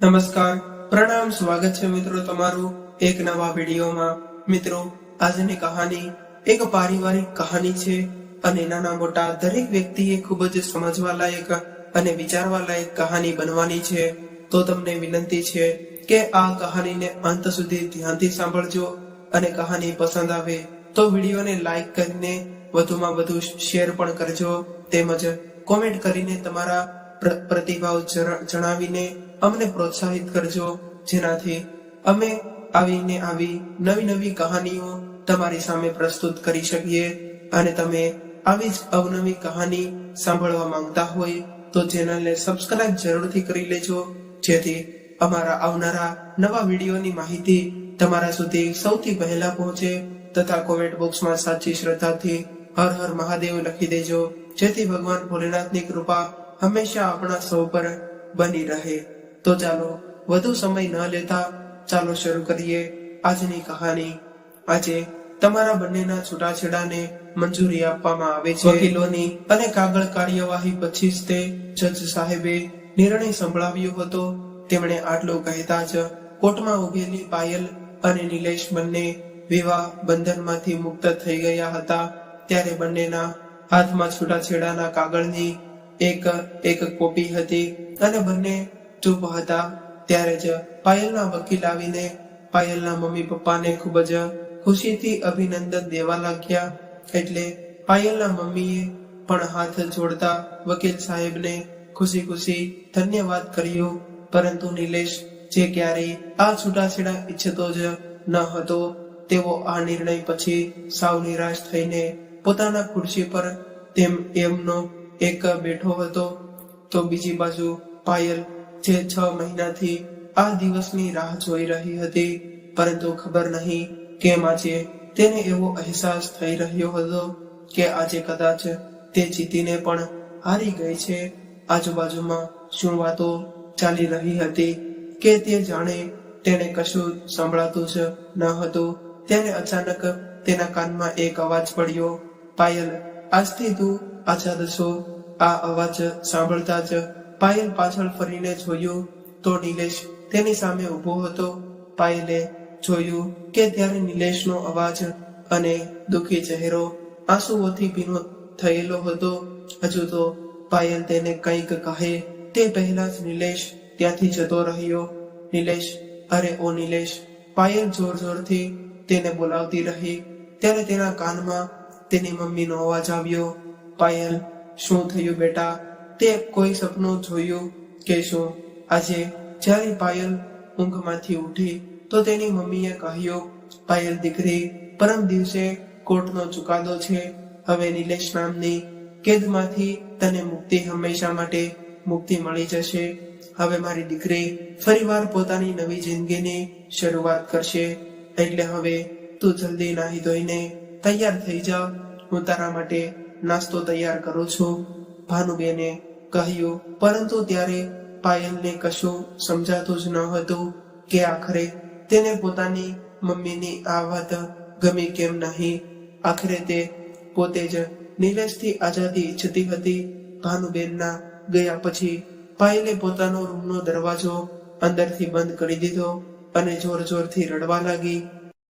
નમસ્કાર, પ્રણામ, સ્વાગત છે મિત્રો તમારું એક નવા વિડીયોમાં। મિત્રો, આજની કહાની એક પારિવારિક કહાની છે અને નાના મોટા દરેક વ્યક્તિએ ખૂબ જ સમજવા લાયક અને વિચારવા લાયક કહાની બનવાની છે। તો તમને વિનંતી છે કે આ કહાનીને અંત સુધી ધ્યાનથી સાંભળજો અને કહાની પસંદ આવે તો વિડીયોને લાઈક કરીને વધુમાં વધુ શેર પણ કરજો, તેમજ કોમેન્ટ કરીને તમારા પ્રતિભાવ જણાવીને અમને પ્રોત્સાહિત કરજો, જેનાથી અમે આવી નવી નવી કહાનીઓ તમારી સામે પ્રસ્તુત કરી શકીએ। અને તમે આવી જ અવનવી કહાની સાંભળવા માંગતા હોય તો ચેનલને સબસ્ક્રાઇબ જરૂરથી કરી લેજો, જેથી અમારા આવનારા નવા વિડીયોની માહિતી તમારા સુધી સૌથી પહેલા પહોંચે। તથા કોમેન્ટ બોક્સમાં સાચી શ્રદ્ધાથી હર હર મહાદેવ લખી દેજો, જેથી ભગવાન ભોલેનાથની કૃપા હંમેશા આપણા સૌ પર બની રહે। તો ચાલો વધુ સમય ન લેતા ચાલો શરૂ કરીએ આજની કહાની। આજે તમારા બંનેના છૂટાછેડાને મંજૂરી આપવામાં આવે છે। વકીલોની અને કાગળ કાર્યવાહી પછી જ તે જજ સાહેબે નિર્ણય સંભળાવ્યો હતો। તેમણે આટલું કહેતા જ કોર્ટમાં ઉભેલી પાયલ અને નિલેશ બંને વિવાહ બંધનમાંથી મુક્ત થઈ ગયા હતા। ત્યારે બંનેના હાથમાં છૂટાછેડાના કાગળની એક કોપી હતી અને બંને ચૂપ હતા। ત્યારે જ પાયલના વકીલ આવીને પાયલના મમ્મી પપ્પાને ખૂબ જ ખુશીથી અભિનંદન દેવા લાગ્યા। એટલે પાયલના મમ્મીએ પણ હાથ જોડતા વકીલ સાહેબને ખુશી ખુશી ધન્યવાદ કર્યો। પરંતુ નિલેશ, જે ક્યારેય આ છૂટાછેડા ઈચ્છતો જ ન હતો, તેવો આ નિર્ણય પછી સાવ નિરાશ થઈને પોતાના ખુરશી પર એમનો એક બેઠો હતો। તો બીજી બાજુ પાયલ, જે 6 મહિનાથી આ દિવસની રાહ જોઈ રહી હતી, પરંતુ ખબર નહીં કેમ આજે તેને એવો અહેસાસ થઈ રહ્યો હતો કે આજે કદાચ તે જીતીને પણ હારી ગઈ છે। આજુબાજુમાં શું વાતો ચાલી રહી હતી કે તે જાણે તેને કશું સંભળાતું જ ન હતું। ત્યારે અચાનક તેના કાનમાં એક અવાજ પડ્યો, પાયલ, આજથી તું આઝાદ છો। આ અવાજ સાંભળતા જ પાયલ પાછળ ફરીને જોયું તો નિલેશ તેની સામે ઊભો હતો। પાયલે જોયું કે ત્યારે નિલેશનો અવાજ અને દુઃખી ચહેરો આંસુઓથી ભીનો થયેલો હતો। હજુ તો પાયલ તેને કંઈક કહે તે પહેલા જ નિલેશ ત્યાંથી જતો રહ્યો। નિલેશ, અરે ઓ નિલેશ! પાયલ જોર જોરથી તેને બોલાવતી રહી। ત્યારે તેના કાનમાં તેની મમ્મીનો અવાજ આવ્યો, પાયલ, શું થયું બેટા? તે કોઈ સપનું જોયું કે શું? આજે જ્યારે પાયલ ઊંઘમાંથી ઉઠી તો તેની મમ્મીએ કહ્યું, પાયલ દીકરી, પરમ દિવસે કોર્ટનો ચુકાદો છે। હવે નિલેશ નામની કેદમાંથી તને મુક્તિ, હંમેશા માટે મુક્તિ મળી જશે। હવે મારી દીકરી ફરીવાર પોતાની નવી જિંદગીની શરૂઆત કરશે। એટલે હવે તું જલ્દી નાહી ધોઈને તૈયાર થઈ જા, હું તારા માટે નાસ્તો તૈયાર કરું છું, ભાનુબેને કહ્યું। પરંતુ ત્યારે પાયલને કશું સમજાતું જ ન હતું કે આખરે તેને પોતાની મમ્મીની આ વાત ગમી કેમ નહીં। આખરે તે પોતે જ નિલેશથી આઝાદી ઈચ્છતી હતી। ભાનુબેનના ગયા પછી પાયલે પોતાનો રૂમનો દરવાજો અંદરથી બંધ કરી દીધો અને જોર જોરથી રડવા લાગી।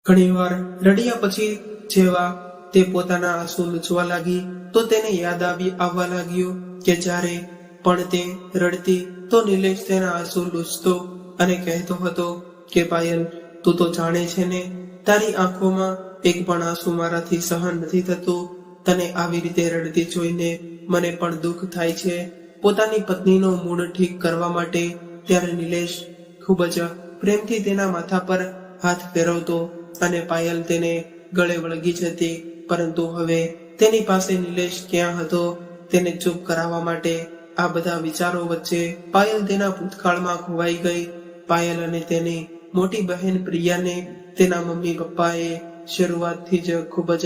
ઘણીવાર રડ્યા પછી જેવા તે પોતાના આંસુ લૂછવા લાગી તો તેને યાદ આવવા લાગ્યું કે જ્યારે પણ તે રડતી તો નિલેશ તેના આંસુ લૂછતો અને કહેતો હતો કે પાયલ, તું તો જાણે છે ને, તારી આંખોમાં એક પણ આંસુ મારાથી સહન નથી થતું। તને આવી રીતે રડતી જોઈને મને પણ દુઃખ થાય છે। પોતાની પત્નીનો મૂડ ઠીક કરવા માટે ત્યારે નિલેશ ખૂબ જ પ્રેમથી તેના માથા પર હાથ ફેરવતો અને પાયલ તેને ગળે વળગી જતી। પરંતુ હવે તેની પાસે નિલેશ ક્યાં હતો તેને ચૂપ કરાવવા માટે? આ બધા વિચારો વચ્ચે પાયલ તેના ભૂતકાળમાં ખોવાઈ ગઈ। પાયલ અને તેની મોટી બહેન પ્રિયાને તેના મમ્મી પપ્પાએ શરૂઆતથી જ ખૂબ જ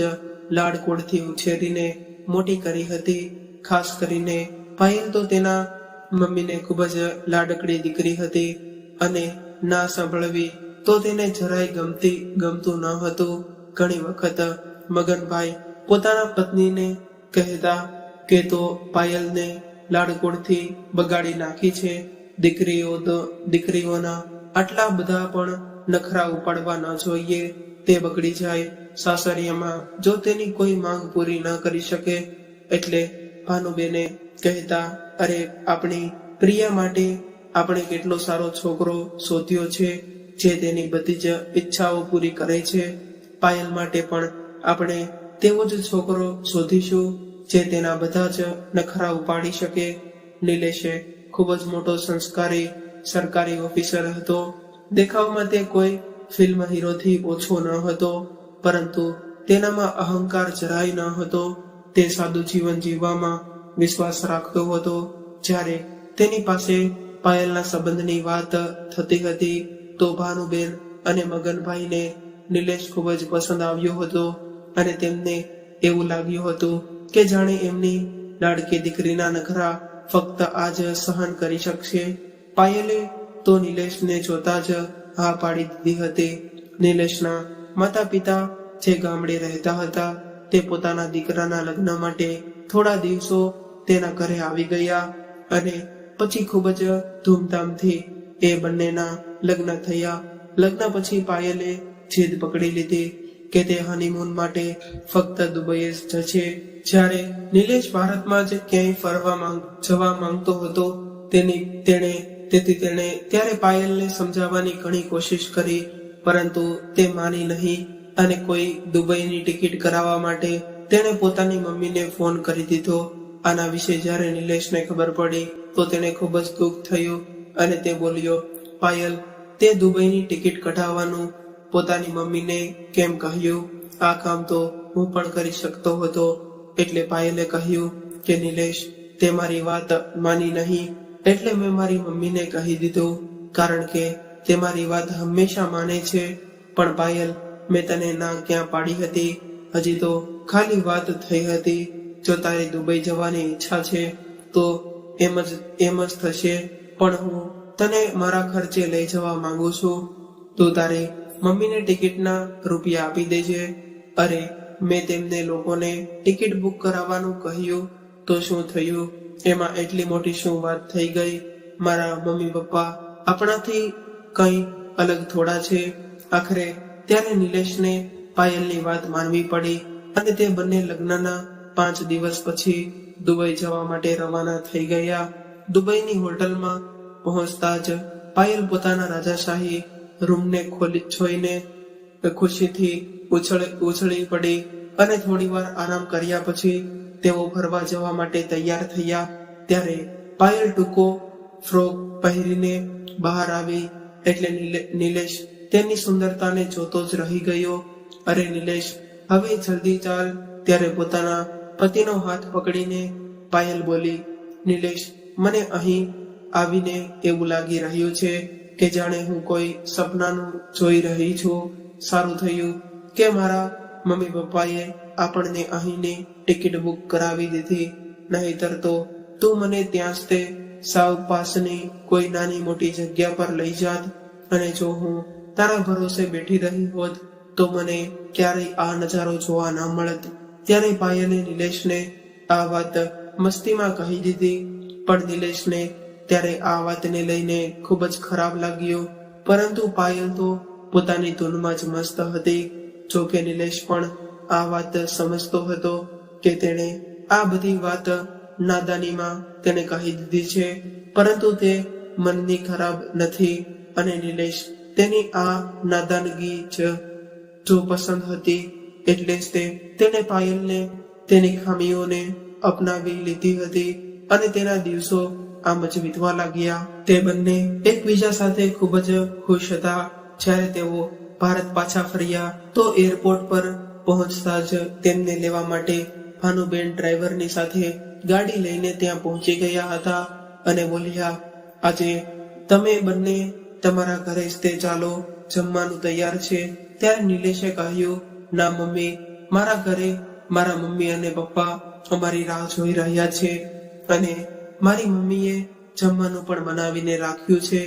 લાડકોડથી ઉછેરીને મોટી કરી હતી। ખાસ કરીને પાયલ તો તેના મમ્મીને ખૂબ જ લાડકડી દીકરી હતી અને ના સાંભળવી તો તેને જરાય ગમતું ન હતું। ઘણી વખત મગનભાઈ પોતાના પત્નીને કહેતા કે તો પાયલને લાડકોડથી બગાડી નાખી છે, દીકરીઓના આટલા બધા પણ નખરા ઉપાડવા ન જોઈએ. તે બગડી જાય સાસરિયામાં જો તેની કોઈ માંગ પૂરી ન કરી શકે. એટલે ભાનુબેને કહેતા, અરે આપણી પ્રિયા માટે આપણે કેટલો સારો છોકરો શોધ્યો છે જે તેની બધી જ ઈચ્છાઓ પૂરી કરે છે. પાયલ માટે પણ આપણે તેવો જ છોકરો શોધીશું જે તેના બધા જ નખરા ઉપાડી શકે. નિલેશે ખૂબ જ મોટો સંસ્કારી સરકારી ઓફિસર હતો. દેખાવમાં તે કોઈ ફિલ્મ હીરોથી ઓછો ન હતો, પરંતુ તેનામાં અહંકાર જરાય ન હતો. તે સાદું જીવન જીવવામાં વિશ્વાસ રાખતો હતો. જ્યારે તેની પાસે પાયલના સંબંધની વાત થતી હતી તો ભાનુબેન અને મગનભાઈને નિલેશ ખૂબ જ પસંદ આવ્યો હતો અને તેમને એવું લાગ્યું હતું કે જાણે એમની લાડકી દીકરીના નખરા ફક્ત આજ સહન કરી શકશે. પાયલે તો નિલેશને જોતા જ હા પાડી દીધી હતી. નિલેશના માતા પિતા જે ગામડે રહેતા હતા તે પોતાના દીકરાના લગ્ન માટે થોડા દિવસો તેના ઘરે આવી ગયા અને પછી ખૂબ જ ધૂમધામથી એ બંનેના લગ્ન થયા. લગ્ન પછી પાયલે જીદ પકડી લીધી કે તે હનીમૂન માટે ફક્ત દુબઈ જ જશે. જ્યારે નિલેશ ભારતમાં જ ક્યાંય જવા માંગતો હતો તેણે ત્યારે પાયલને સમજાવવાની ઘણી કોશિશ કરી, પરંતુ તે માની નહીં અને કોઈ દુબઈની ટિકિટ કરાવવા માટે તેણે પોતાની મમ્મીને ફોન કરી દીધો. આના વિશે જ્યારે નિલેશને ખબર પડી તો તેને ખૂબ જ દુઃખ થયું અને તે બોલ્યો, પાયલ, તે દુબઈની ટિકિટ કઢાવવાનું પોતાની મમ્મીને કેમ કહ્યું? આ કામ તો હું પણ કરી શકતો હતો. એટલે પાયલે કહ્યું કે નિલેશ, તે મારી વાત માની નહીં એટલે મેં મારી મમ્મીને કહી દીધું, કારણ કે તે મારી વાત હંમેશા માને છે. પણ પાયલ, મેં તને ના ક્યાં પાડી હતી? હજી તો ખાલી વાત થઈ હતી. જો તારી દુબઈ જવાની ઈચ્છા છે તો એમ જ થશે, પણ હું તને મારા ખર્ચે લઈ જવા માંગુ છું. તું તારી મમ્મીને ટિકિટના રૂપિયા આપી દેજે. અરે, મેં તેમને લોકોને ટિકિટ બુક કરાવવાનું કહ્યું તો શું થયું? એમાં એટલી મોટી શું વાત થઈ ગઈ? મારા મમ્મી પપ્પા આપણાથી કંઈ અલગ થોડા છે. આખરે ત્યારે નિલેશને પાયલની વાત માનવી પડી અને તે બંને લગ્નના 5 દિવસ પછી દુબઈ જવા માટે રવાના થઈ ગયા. દુબઈની હોટલમાં પહોંચતા જ પાયલ પોતાના રાજાશાહી રૂમને છોઈને ખુશીથી ઉછળી પડી અને થોડીવાર આરામ કર્યા પછી તેઓ ફરવા જવા માટે તૈયાર થયા. ત્યારે પાયલ ટૂંકો ફ્રોક પહેરીને બહાર આવી એટલે નિલેશ તેની સુંદરતાને જોતો જ રહી ગયો. અરે નિલેશ, હવે જલ્દી ચાલ. ત્યારે પોતાના પતિનો હાથ પકડીને પાયલ બોલી, નિલેશ, મને અહીં આવીને એવું લાગી રહ્યું છે કે જાણે હું કોઈ સપનાનું જોઈ રહી છું. સારું થયું કે મારા મમ્મી પપ્પાએ આપણને અહીંની ટિકિટ બુક કરાવી દીધી, નહીતર તો તું મને ત્યાં જ તે સાવ પાસની કોઈ નાની મોટી જગ્યા પર લઈ જાત અને જો હું તારા ભરોસે બેઠી રહી હોત તો મને ક્યારેય આ નજારો જોવા ન મળત. ત્યારે પાયલે નિલેશને આ વાત મસ્તીમાં કહી દીધી, પણ નિલેશને ત્યારે આ વાતને લઈને ખૂબ જ ખરાબ લાગ્યો. પરંતુ પાયલ તો પોતાની ધૂનમાં જ મસ્ત હતી. જો કે નિલેશ પણ આ વાત સમજતો હતો કે તેણે આ બધી વાત નાદાનીમાં તેને કહી દીધી છે, પરંતુ તે મનની ખરાબ નથી અને નિલેશ તેની આ નાદાનગી જો પસંદ હતી એટલે જ તેણે પાયલને તેની ખામીઓને અપનાવી લીધી હતી અને તેના દિવસો આમ જ વીતવા લાગ્યા. તે બંને એકબીજા સાથે ખૂબ જ ખુશ હતા. જ્યારે તેઓ ભારત પાછા ફર્યા તો એરપોર્ટ પર પહોંચતા જ તેમને લેવા માટે ભાનુબેન ડ્રાઈવરની સાથે ગાડી લઈને ત્યાં પહોંચી ગયા હતા અને બોલ્યા, આજે તમે બંને તમારા ઘરે જ તે ચાલો, જમવાનું તૈયાર છે. ત્યારે નિલેશે કહ્યું, ના મમ્મી, મારા ઘરે મારા મમ્મી અને પપ્પા અમારી રાહ જોઈ રહ્યા છે અને મારી મમ્મીએ જમવાનું પણ બનાવીને રાખ્યું છે.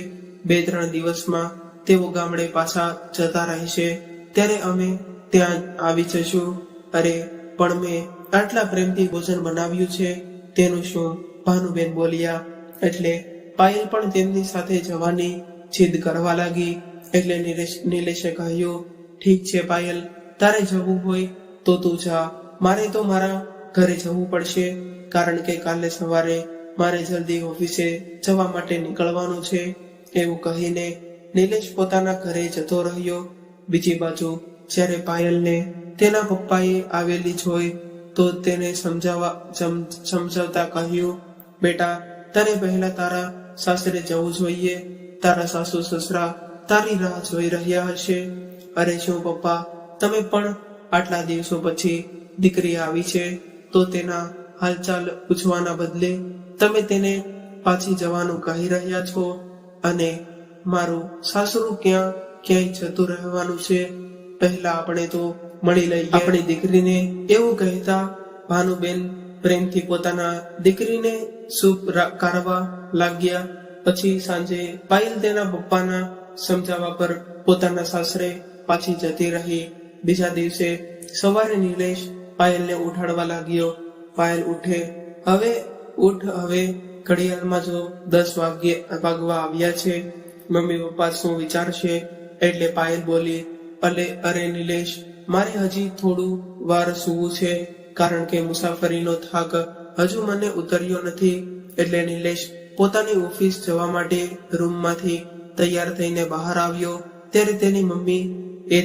2-3 દિવસમાં તેઓ ગામડે પાછા જતા રહેશે, ત્યારે અમે ત્યાં આવી જશું. અરે પણ મેં આટલા પ્રેમથી ભોજન બનાવ્યું છે તેનું શું? ભાનુબેન બોલ્યા. એટલે પાયલ પણ તેમની સાથે જવાની જીદ કરવા લાગી. એટલે નિલેશે કહ્યું, ઠીક છે પાયલ, તારે જવું હોય તો તું જા, મારે તો મારા ઘરે જવું પડશે, કારણ કે કાલે સવારે મારે જલ્દી ઓફિસે જવા માટે નીકળવાનું છે. એવું કહીને નિલેશ પોતાના ઘરે જતો રહ્યો. બીજી બાજુ જ્યારે પાયલને તેના પપ્પાએ આવેલી જોઈ તો તેને સમજાવતા કહ્યું, બેટા, તને પહેલા તારા સાસરે જવું જોઈએ, તારા સાસુ સસરા તારી રાહ જોઈ રહ્યા હશે. અરે શું પપ્પા, તમે પણ આટલા દિવસો પછી દીકરી આવી છે તો તેના હાલચાલ પૂછવાના બદલે તમે તેને પાછી જવાનું કહી રહ્યા છો, અને મારું સાસરું ક્યાંય જતું રહેવાનું છે. પહેલા આપણે તો મળી લઈએ આપણી દીકરીને. એવું કહેતા ભાનુબેન પ્રેમથી પોતાના દીકરીને સૂપ કાઢવા લાગ્યા. પછી સાંજે પાયલ તેના પપ્પાના સમજાવવા પર પોતાના સાસરે પાછી જતી રહી. બીજા દિવસે સવારે નિલેશ પાયલને ઉઠાડવા લાગ્યો. પાયલ ઉઠે, હવે ઘડિયાળમાં જો 10 વાગવા આવ્યા છે, મમ્મી પપ્પા શું વિચારશે? એટલે પાયલ બોલી, અરે નિલેશ, મારે હજી થોડું વાર સૂવું છે, કારણ કે મુસાફરીનો થાક હજુ મને ઉતર્યો નથી. એટલે નિલેશ પોતાની ઓફિસ જવા માટે રૂમમાંથી તૈયાર થઈને બહાર આવ્યો. ત્યારે તેની મમ્મી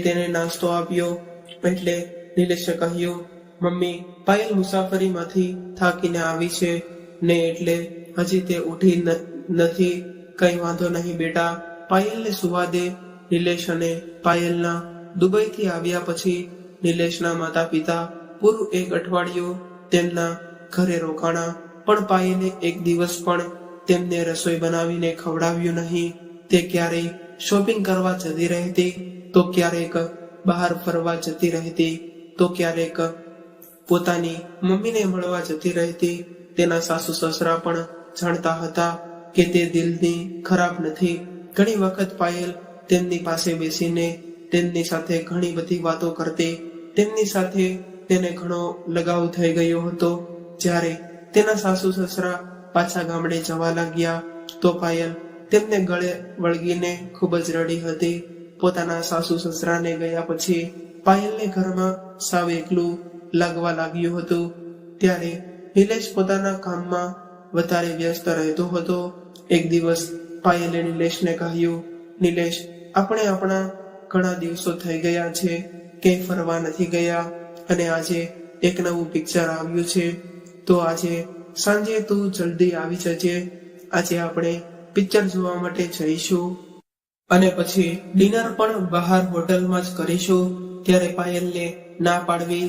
તેને નાસ્તો આપ્યો. એટલે નિલેશે કહ્યું, મમ્મી, પાયલ મુસાફરીમાંથી થાકીને આવી છે ને એટલે હજી તે ઉઠી નથી. કઈ વાંધો નહીં બેટા, પાયલને સુવા દે. નિલેશ અને પાયલના દુબઈથી આવ્યા પછી નિલેશના માતા પિતા પૂરું 1 અઠવાડિયું તેમના ઘરે રોકાણા, પણ પાયલે એક દિવસ પણ તેમને રસોઈ બનાવીને ખવડાવ્યું નહીં. તે ક્યારેય શોપિંગ કરવા જતી રહેતી, તો ક્યારેક બહાર ફરવા જતી રહેતી, તો ક્યારેક પોતાની મમ્મીને મળવા જતી રહેતી. તેના સાસુ સસરા પણ જાણતા હતા કે તે દિલની ખરાબ નથી. ઘણી વખત પાયલ તેમની પાસે બેસીને તેમની સાથે ઘણી બધી વાતો કરતી. તેમની સાથે તેને ઘણો લગાવ થઈ ગયો હતો. જ્યારે તેના સાસુ સસરા પાછા ગામડે જવા લાગ્યા તો પાયલ તેમને ગળે વળગીને ખૂબ જ રડી હતી. પોતાના સાસુ સસરાને ગયા પછી પાયલને ઘરમાં સાવ એકલું લાગવા લાગ્યું હતું. ત્યારે નિલેશ પોતાના કામમાં વધારે વ્યસ્ત રહેતો હતો. એક દિવસ પાયલે નિલેશને કહ્યું, નિલેશ, આપણે આપણા ઘણા દિવસો થઈ ગયા છે, ક્યાંય ફરવા નથી ગયા, અને આજે એક નવું પિક્ચર આવ્યું છે, તો આજે સાંજે તું જલ્દી આવી જજે. આજે આપણે પિક્ચર જોવા માટે જઈશું અને પછી ડિનર પણ બહાર હોટલમાં જ કરીશું. ત્યારે પાયલને ના પાડવી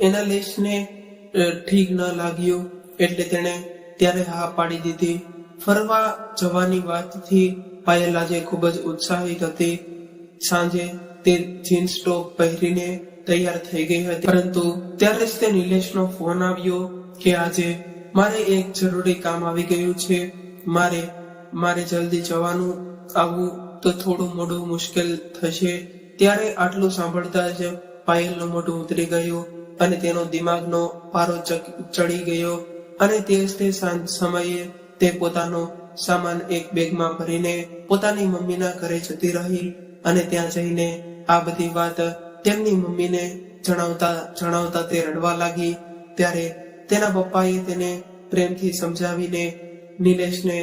એના લેશને ઠીક ન લાગ્યું. એટલે તેણે ત્યારે હા પાડી દીધી. ફરવા જવાની વાતથી પાયલ આજે ખૂબ જ ઉત્સાહિત હતી. સાંજે તે જીન્સ ટોપ પહેરીને તૈયાર થઈ ગઈ હતી, પરંતુ ત્યારે જ તે નિલેશનો ફોન આવ્યો કે આજે મારે એક જરૂરી કામ આવી ગયું છે, મારે જલ્દી જવાનું આવવું તો થોડું મોડું મુશ્કેલ થશે. ત્યારે આટલું સાંભળતા જ પાયલનું મોઢું ઉતરી ગયું અને તેનો દિમાગનો પારો ચડી ગયો, અને તે સમયે તે પોતાનો સામાન એક બેગમાં ભરીને પોતાની મમ્મીના ઘરે જતી રહી. અને ત્યાં જઈને આ બધી વાત તેમની મમ્મીને જણાવતા તે રડવા લાગી. ત્યારે તેના પપ્પાએ તેને પ્રેમથી સમજાવીને નિલેશને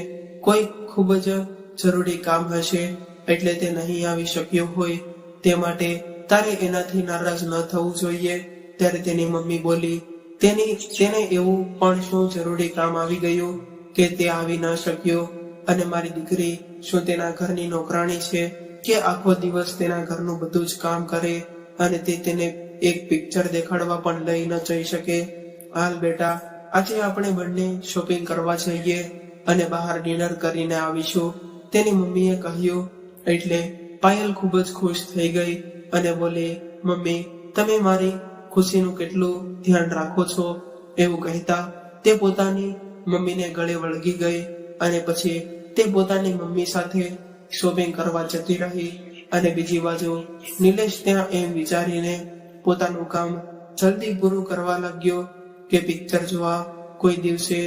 કોઈ ખૂબ જ જરૂરી કામ હશે એટલે તે નહીં આવી શક્યો હોય, તે માટે તારે એનાથી નારાજ ન થવું જોઈએ. ત્યારે તેની મમ્મી બોલી, તેને એવું પણ શું જરૂરી કામ આવી ગયું કે તે આવી ન શક્યો? અને મારી દીકરી શું તેના ઘરની નોકરાણી છે કે આખો દિવસ તેના ઘરનું બધું જ કામ કરે અને તે તેને એક પિક્ચર દેખાડવા પણ લઈ ન જઈ શકે? હાલ બેટા, આજે આપણે બંને શોપિંગ કરવા જઈએ અને બહાર ડિનર કરીને આવીશું, તેની મમ્મીએ કહ્યું. એટલે પાયલ ખૂબ જ ખુશ થઈ ગઈ અને બોલી, મમ્મી, તમે મારી ખુશીનું કેટલું ધ્યાન રાખો છો. એવું કહેતા તે પોતાની મમ્મીને ગળે વળગી ગઈ અને પછી તે પોતાની મમ્મી સાથે શોપિંગ કરવા જતી રહી. અને બીજી બાજુ નિલેશ ત્યાં એમ વિચારીને પોતાનું કામ જલ્દી પૂરું કરવા લાગ્યો કે પિક્ચર જોવા કોઈ દિવસે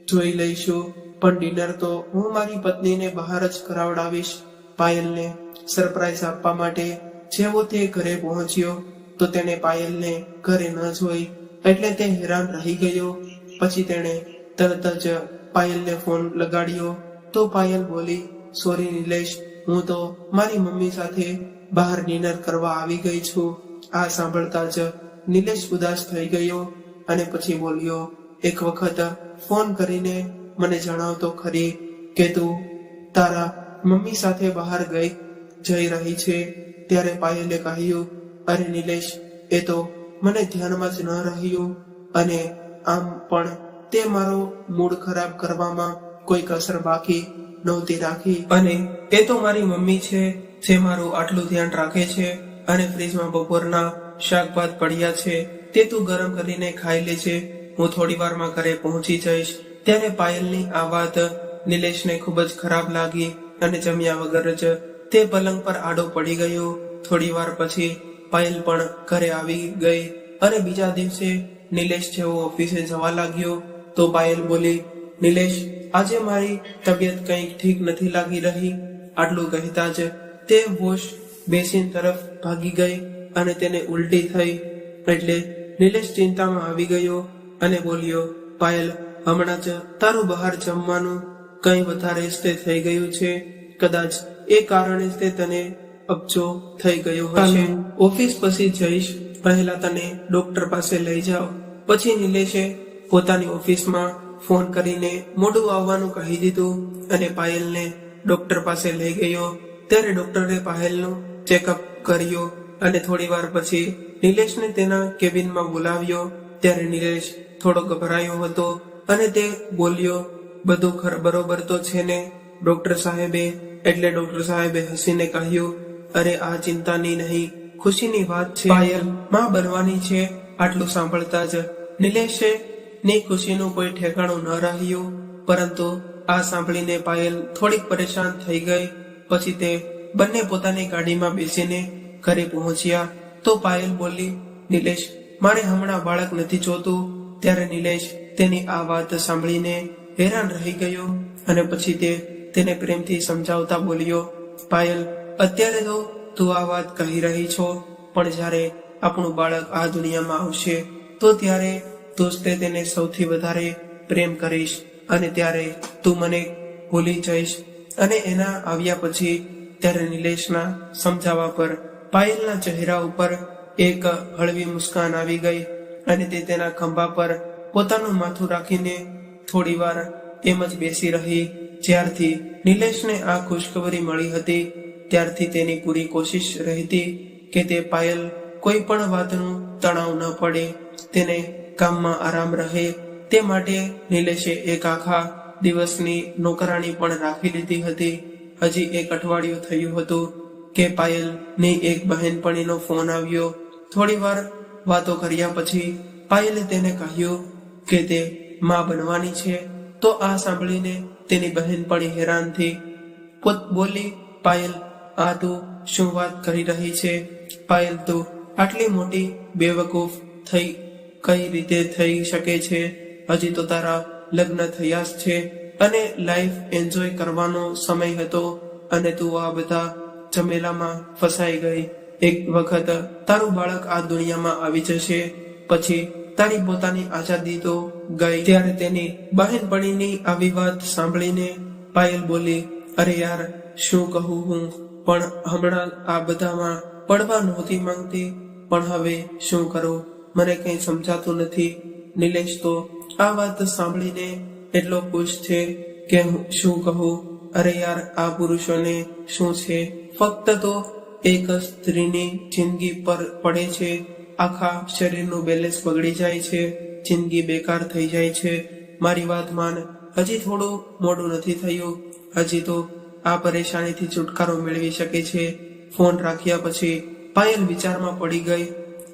જોઈ લઈશું, પણ ડિનર તો હું મારી પત્નીને બહાર જ કરાવડાવીશ. પાયલને સરપ્રાઈઝ આપવા માટે જેવો તે ઘરે પહોંચ્યો તો તેણે પાયલને ઘરે ન જોઈ એટલે તે હેરાન રહી ગયો. પછી તેણે તરત જ પાયલને ફોન લગાડ્યો તો પાયલ બોલી, સોરી નિલેશ, હું તો મારી મમ્મી સાથે બહાર ડિનર કરવા આવી ગઈ છું. આ સાંભળતા જ નિલેશ ઉદાસ થઈ ગયો અને પછી બોલ્યો, એક વખત ફોન કરીને મને જણાવતો ખરી કે તું તારા મમ્મી સાથે બહાર જઈ રહી છે. ત્યારે પાયલે કહ્યું, અરે નિલેશ, એ તો મને ધ્યાનમાં જ ન રહ્યું અને આમ પણ તે મારો મૂડ ખરાબ કરવામાં કોઈ કસર બાકી નહોતી રાખી. અને એ તો મારી મમ્મી છે જે મારું આટલું ધ્યાન રાખે છે. અને ફ્રીજમાં બપોરના શાકભાત પડ્યા છે, તે તું ગરમ કરીને ખાઈ લેજે, હું થોડી વારમાં ઘરે પહોંચી જઈશ. ત્યારે પાયલની આ વાત નિલેશને ખૂબ જ ખરાબ લાગી અને જમ્યા વગર જ તે પલંગ પર આડો પડી ગયો. થોડી વાર પછી પાયલ પણ ઘરે આવી ગઈ અને બીજા દિવસે નિલેશ જેવો ઓફિસે જવા લાગ્યો તો પાયલ બોલી, નિલેશ, આજે મારી તબિયત કંઈક ઠીક નથી લાગી રહી. આટલું કહેતા જ તે વોશ બેસિન તરફ ભાગી ગઈ અને તેને ઉલટી થઈ. એટલે નિલેશ ચિંતામાં આવી ગયો અને બોલ્યો, પાયલ, હમણાં જ તારું બહાર જમવાનું કંઈ વધારે જ તે થઈ ગયું છે. કદાચ એ કારણે જ તે તને અબજો થઈ ગયો હશે. ઓફિસ પછી જઈશ, પહેલા તને ડોક્ટર પાસે લઈ જાઓ. પછી નિલેશે પોતાની ઓફિસમાં ફોન કરીને મોડું આવવાનું કહી દીધું અને પાયલને ડોક્ટર પાસે લઈ ગયો. ત્યારે ડોક્ટરે પાયલનું ચેકઅપ કર્યો અને થોડી વાર પછી નિલેશને તેના કેબિનમાં બોલાવ્યો. ત્યારે નિલેશ થોડો ગભરાયો હતો અને તે બોલ્યો, બધું બરોબર તો છે ને ડોક્ટર સાહેબે? એટલે ડોક્ટર સાહેબે હસીને કહ્યું, અરે આ ચિંતાની નહીં, ખુશીની વાત છે. પાયલ માં બનવાની છે. આટલું સાંભળતા જ નિલેશે ની ખુશીનું કોઈ ઠેકાણું ન રહ્યું. પરંતુ આ સાંભળીને પાયલ થોડીક પરેશાન થઈ ગઈ. પછી તે બંને પોતાની ગાડીમાં બેસીને ઘરે પહોંચ્યા તો પાયલ બોલી, નિલેશ, મારે હમણાં બાળક નથી જોતું. ત્યારે નિલેશ તેની આ વાત સાંભળીને હેરાન રહી ગયો અને પછી તે તેને પ્રેમથી સમજાવતા બોલ્યો, પાયલ, અત્યારે તો તું આ વાત કહી રહી છો, પણ જ્યારે આપણું બાળક આ દુનિયામાં આવશે તો ત્યારે તું જ તેને સૌથી વધારે પ્રેમ કરીશ અને ત્યારે તું મને ભૂલી જઈશ. અને એના આવ્યા પછી ત્યારે નિલેશના સમજાવવા પર પાયલના ચહેરા ઉપર એક હળવી મુસ્કાન આવી ગઈ અને તે તેના ખંભા પર પોતાનું માથું રાખીને થોડી વાર એમ જ બેસી રહી. જ્યારથી નિલેશને આ ખુશખબરી મળી હતી ત્યારથી તેની પૂરી કોશિશ રહેતી કે તે પાયલ કોઈ પણ વાતનું તણાવ ન પડે, તેને કામમાં આરામ રહે. તે માટે નિલેશે એક આખા દિવસની નોકરાણી પણ રાખી લીધી હતી. હજી એક અઠવાડિયું થયું હતું કે પાયલની એક બહેનપણીનો ફોન આવ્યો. થોડી વાર વાતો કર્યા પછી પાયલે તેને કહ્યું કે તે માં બનવાની છે. તો આ સાંભળીને તેની બહેનપણી હેરાન થઈ બોલી, પાયલ, આ તું શું વાત કરી રહી છે? પાયલ, તું આટલી મોટી બેવકૂફ થઈ કઈ રીતે થઈ શકે છે? હજી તો તારા લગ્ન થયા જ છે અને લાઈફ એન્જોય કરવાનો સમય હતો અને તું આ બધા ઝમેલામાં ફસાઈ ગઈ. એક વખત તારું બાળક આ દુનિયામાં આવી જશે, પછી તારી પોતાની આઝાદી તો ગઈ. ત્યારે તેની બહેનપણીની આવી વાત સાંભળીને પાયલ બોલી, અરે યાર, શું કહું હું, પણ હમણાં આ બધામાં પડવા નહોતી માંગતી, પણ હવે શું કરું, મને કંઈ સમજાતું નથી. નિલેશ તો આ વાત સાંભળીને એટલો ખુશ છે કે હું શું કહું. અરે યાર, આ પુરુષોને શું છે, ફક્ત તો એક સ્ત્રીની જિંદગી પર પડે છે, આખા શરીરનું બેલેન્સ બગડી જાય છે, જિંદગી બેકાર થઈ જાય છે. મારી વાત માન, હજી થોડું મોડું નથી થયું, હજી તો આ પરેશાનીથી છુટકારો મેળવી શકે છે. ફોન રાખ્યા પછી પાયલ વિચારમાં પડી ગઈ.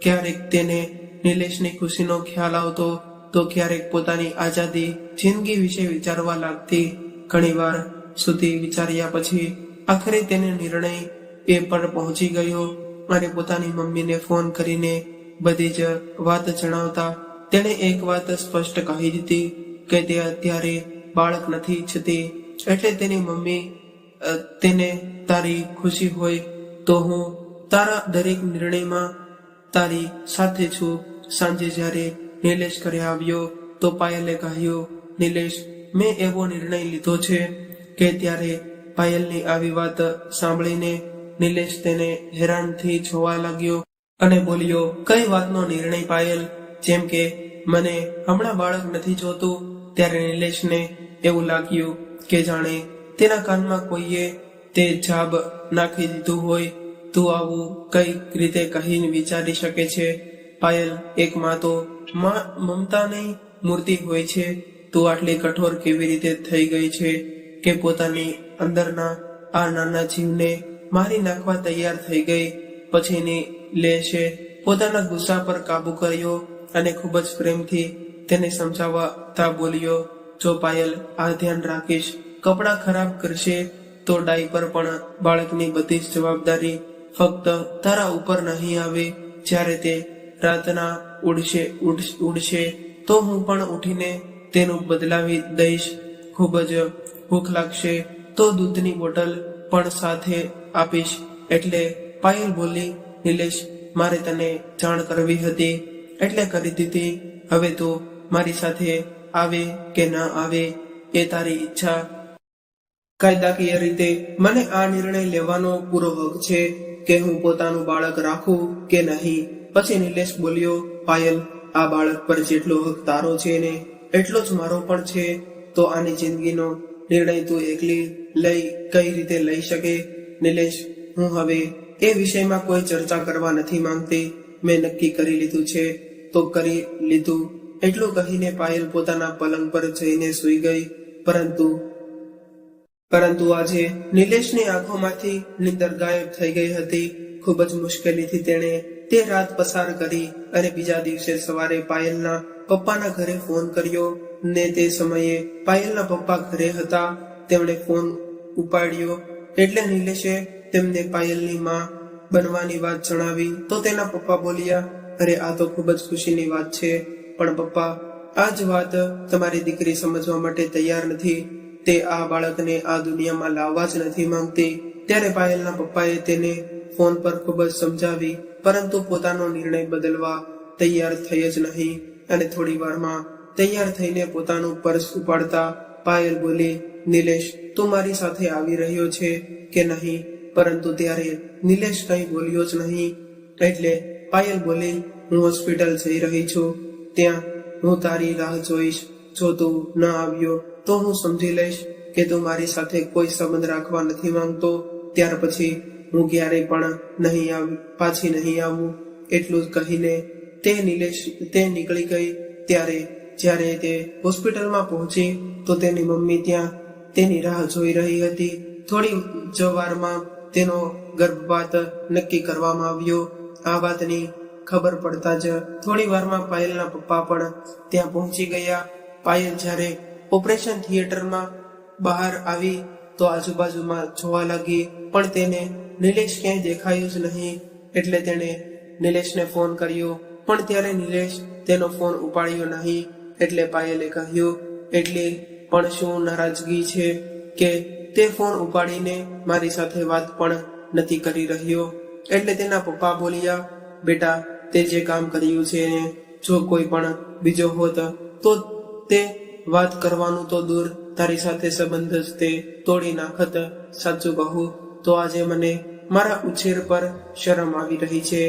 ક્યારેક તેને નિલેશની ખુશીનો ખ્યાલ આવતો તો ક્યારેક પોતાની આઝાદી જિંદગી વિશે વિચારવા લાગતી. ઘણી વાર સુધી વિચાર્યા પછી આખરે તેને નિર્ણય એ પર પહોંચી ગયો અને પોતાની મમ્મીને ફોન કરીને બધી જ વાત જણાવતા તેણે એક વાત સ્પષ્ટ કહી દીધી કે તે અત્યારે બાળક નથી ઈચ્છતી, એટલે તેની મમ્મી તેને તારી ખુશી હોય તો હું તારા દરેક નિર્ણયમાં તારી સાથે છું. સાંજે જ્યારે નિલેશ ઘરે આવ્યો તો પાયલે કહ્યું, નિલેશ, મેં એવો નિર્ણય લીધો છે કે ત્યારે પાયલની આવી વાત સાંભળીને નિલેશ તેને હેરાનથી જોવા લાગ્યો અને બોલ્યો, કઈ વાતનો નિર્ણય પાયલ? જેમ કે મને હમણાં બાળક નથી જોતું. ત્યારે નિલેશને એવું લાગ્યું કે જાણે તેના કાનમાં કોઈએ તે જાબ નાખી દીધું હોય. તું આવું કઈ રીતે કહીને વિચારી શકે છે? પાયલ, એક માં તો મમતાની મૂર્તિ હોય છે. તું આટલી કઠોર કેવી રીતે થઈ ગઈ છે કે પોતાની અંદરના આ નાના જીવને મારી નાખવા તૈયાર થઈ ગઈ? પછી નિલેશે પોતાના ગુસ્સા પર કાબુ કર્યો અને ખૂબ જ પ્રેમથી તેને સમજાવતા બોલ્યો, જો પાયલ, આ ધ્યાન રાખીશ, કપડાં ખરાબ કરશે તો ડાયપર પણ બાળકની બધી જ જવાબદારી ફક્ત તારા ઉપર નહીં આવે. જ્યારે તે રાતના ઉડશે તો હું પણ ઉઠીને તેનું બદલાવી દઈશ. ખૂબ જ ભૂખ લાગશે તો દૂધની બોટલ પણ સાથે આપીશ. એટલે પાયલ બોલી, નિલેશ, મારે તને જાણ કરવી હતી એટલે કરી દીધી. હવે તો મારી સાથે આવે કે ના આવે એ તારી ઈચ્છા. કાયદાકીય રીતે મને આ નિર્ણય લેવાનો પૂરો હક છે કે હું પોતાનું બાળક રાખું કે નહીં. પછી નિલેશ બોલ્યો, પાયલ, આ બાળક પર જેટલો હક તારો છે ને એટલો જ મારો પણ છે. તો આની જિંદગીનો નિર્ણય તું એકલી કઈ રીતે લઈ શકે? નિલેશ, હું હવે એ વિષયમાં કોઈ ચર્ચા કરવા નથી માંગતી. મેં નક્કી કરી લીધું છે તો કરી લીધું. એટલું કહીને પાયલ પોતાના પલંગ પર જઈને સૂઈ ગઈ. પરંતુ આજે નિલેશની આંખોમાંથી નીંદર ગાયબ થઈ ગઈ હતી. ખૂબ જ મુશ્કેલીથી તેણે તે રાત પસાર કરી અને બીજા દિવસે સવારે પાયલના પપ્પાના ઘરે ફોન કર્યો ને તે સમયે પાયલના પપ્પા ઘરે હતા. તેમણે ફોન ઉપાડ્યો એટલે નિલેશે તેમને પાયલની માં બનવાની વાત જણાવી તો તેના પપ્પા બોલ્યા, અરે આ તો ખૂબ જ ખુશીની વાત છે, પણ પપ્પા, આ જ વાત તમારી દીકરી સમજવા માટે તૈયાર નથી. તે આ બાળકને આ દુનિયામાં લાવવા જ નથી માંગતી. ત્યારે પાયલના પપ્પાએ તેને ફોન પર ખૂબ જ સમજાવી, પરંતુ પોતાનો નિર્ણય બદલવા તૈયાર થઈ જ નહીં. અને થોડી વારમાં તૈયાર થઈને પોતાનું પર્સ ઉપાડતા પાયલ બોલી, નિલેશ, તું મારી સાથે આવી રહ્યો છે કે નહીં? પરંતુ ત્યારે નિલેશ કંઈ બોલ્યો જ નહીં. એટલે પાયલ બોલી, હું હોસ્પિટલ જઈ રહી છું, ત્યાં હું તારી રાહ જોઈશ. જો તું ન આવ્યો તો હું સમજી લઈશ કે તું મારી સાથે કોઈ સંબંધ રાખવા નથી માંગતો. ત્યાર પછી હું ક્યારેય પણ પાછી નહીં આવું. એટલું જ કહીને તે નીકળી ગઈ. ત્યારે જ્યારે તે હોસ્પિટલમાં પહોંચી તો તેની મમ્મી ત્યાં તેની રાહ જોઈ રહી હતી. થોડી જ વારમાં તેનો ગર્ભપાત નક્કી કરવામાં આવ્યો. આ વાતની ખબર પડતા જ થોડી વારમાં પાયલના પપ્પા પણ ત્યાં પહોંચી ગયા. પાયલ જ્યારે ઓપરેશન થિયેટરમાં બહાર આવી તો આજુબાજુમાં જોવા લાગી, પણ તેને નિલેશ ક્યાંય દેખાયું જ નહીં. એટલે તેણે નિલેશને ફોન કર્યો, પણ ત્યારે નિલેશ તેનો ફોન ઉપાડ્યો નહીં. એટલે પાયલે કહ્યું, એટલે પણ શું નારાજગી છે કે તે ફોન ઉપાડીને મારી સાથે વાત પણ નથી કરી રહ્યો? એટલે તેના પપ્પા બોલ્યા, બેટા, તે જે કામ કર્યું છે ને જો કોઈ પણ બીજો હોત તો તે વાત કરવાનું તો દૂર, તારી સાથે સંબંધ જ તે તોડી નાખત. સાચું કહું તો આજે મને મારા ઉછેર પર શરમ આવી રહી છે.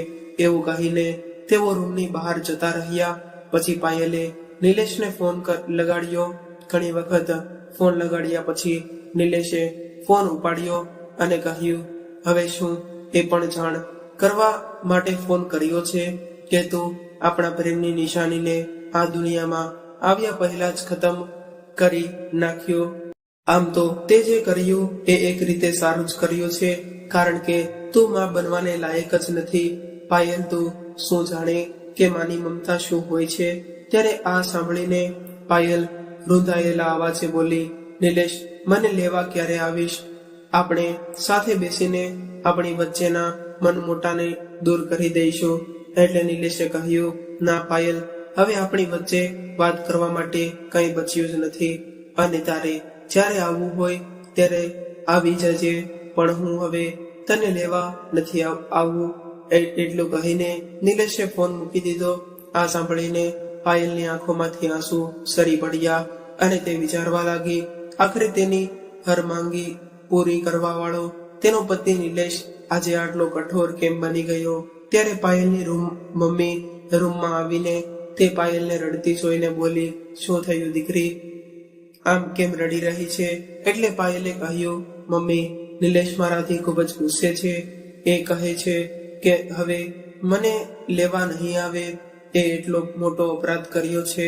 એવું કહીને તેઓ રૂમની બહાર જતા રહ્યા. પછી પાયલે નિલેશને ફોન લગાડ્યો. ઘણી વખત ફોન લગાડ્યા પછી નિલેશે ફોન ઉપાડ્યો અને કહ્યું, હવે શું એ પણ જાણ કરવા માટે ફોન કર્યો છે કે તું આપણા પ્રેમની નિશાનીને આ દુનિયામાં આવ્યા પહેલા જ ખતમ કરી નાખ્યો. આમ તો તે જે કર્યું એ એક રીતે સારું જ કર્યું છે, કારણ કે તું માં બનવાને લાયક જ નથી. પાયલ, તું શું જાણે કે માની મમતા શું હોય છે? ત્યારે આ સાંભળીને પાયલ રૂંધાયેલા અવાજે બોલી, નિલેશ, મને લેવા ક્યારે આવીશ? આપણે સાથે બેસીને આપણી વચ્ચેના મનમોટાને દૂર કરી દઈશું. એટલે નિલેશે કહ્યું, ના પાયલ, હવે આપણી વચ્ચે વાત કરવા માટે કંઈ બચ્યું જ નથી. અને તારે જ્યારે આવવું હોય ત્યારે આવી જજે, પણ હું હવે તને લેવા નથી આવવું. એટલું કહીને નિલેશે ફોન મૂકી દીધો. આ સાંભળીને પાયલની આંખોમાંથી આંસુ સરી પડ્યા અને તે વિચારવા લાગી. આખરે તેની હર માંગી પૂરી કરવા વાળો તેનો પતિ નિલેશ આજે આટલો કઠોર કેમ બની ગયો? ત્યારે પાયલની મમ્મી રૂમમાં આવીને તે પાયલને રડતી જોઈને બોલી, શું થયું દીકરી, આમ કેમ રડી રહી છે? એટલે પાયલે કહ્યું, મમ્મી, નિલેશ મારાથી ખૂબ જ ગુસ્સે છે. એ કહે છે કે હવે મને લેવા નહીં આવે. એ એટલો મોટો અપરાધ કર્યો છે.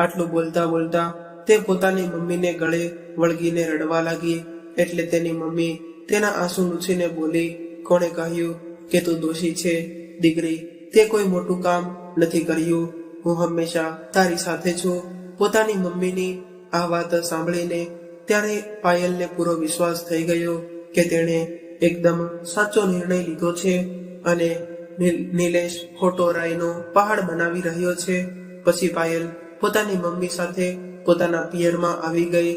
આટલું બોલતા બોલતા તે પોતાની મમ્મીને ગળે વળગીને રડવા લાગી. એટલે તેની મમ્મી તેના આંસુ લૂછીને બોલી, કોણે કહ્યું કે તું દોષી છે? દીકરી, તે કોઈ મોટું કામ નથી કર્યું. હું હંમેશા તારી સાથે છું. પોતાની મમ્મીની આ વાત સાંભળીને ત્યારે પાયલને પૂરો વિશ્વાસ થઈ ગયો કે તેણે એકદમ સાચો નિર્ણય લીધો છે અને નિલેશ ખોટો રાયનો પહાડ બનાવી રહ્યો છે. પછી પાયલ પોતાની મમ્મી સાથે પોતાના પિયરમાં આવી ગઈ.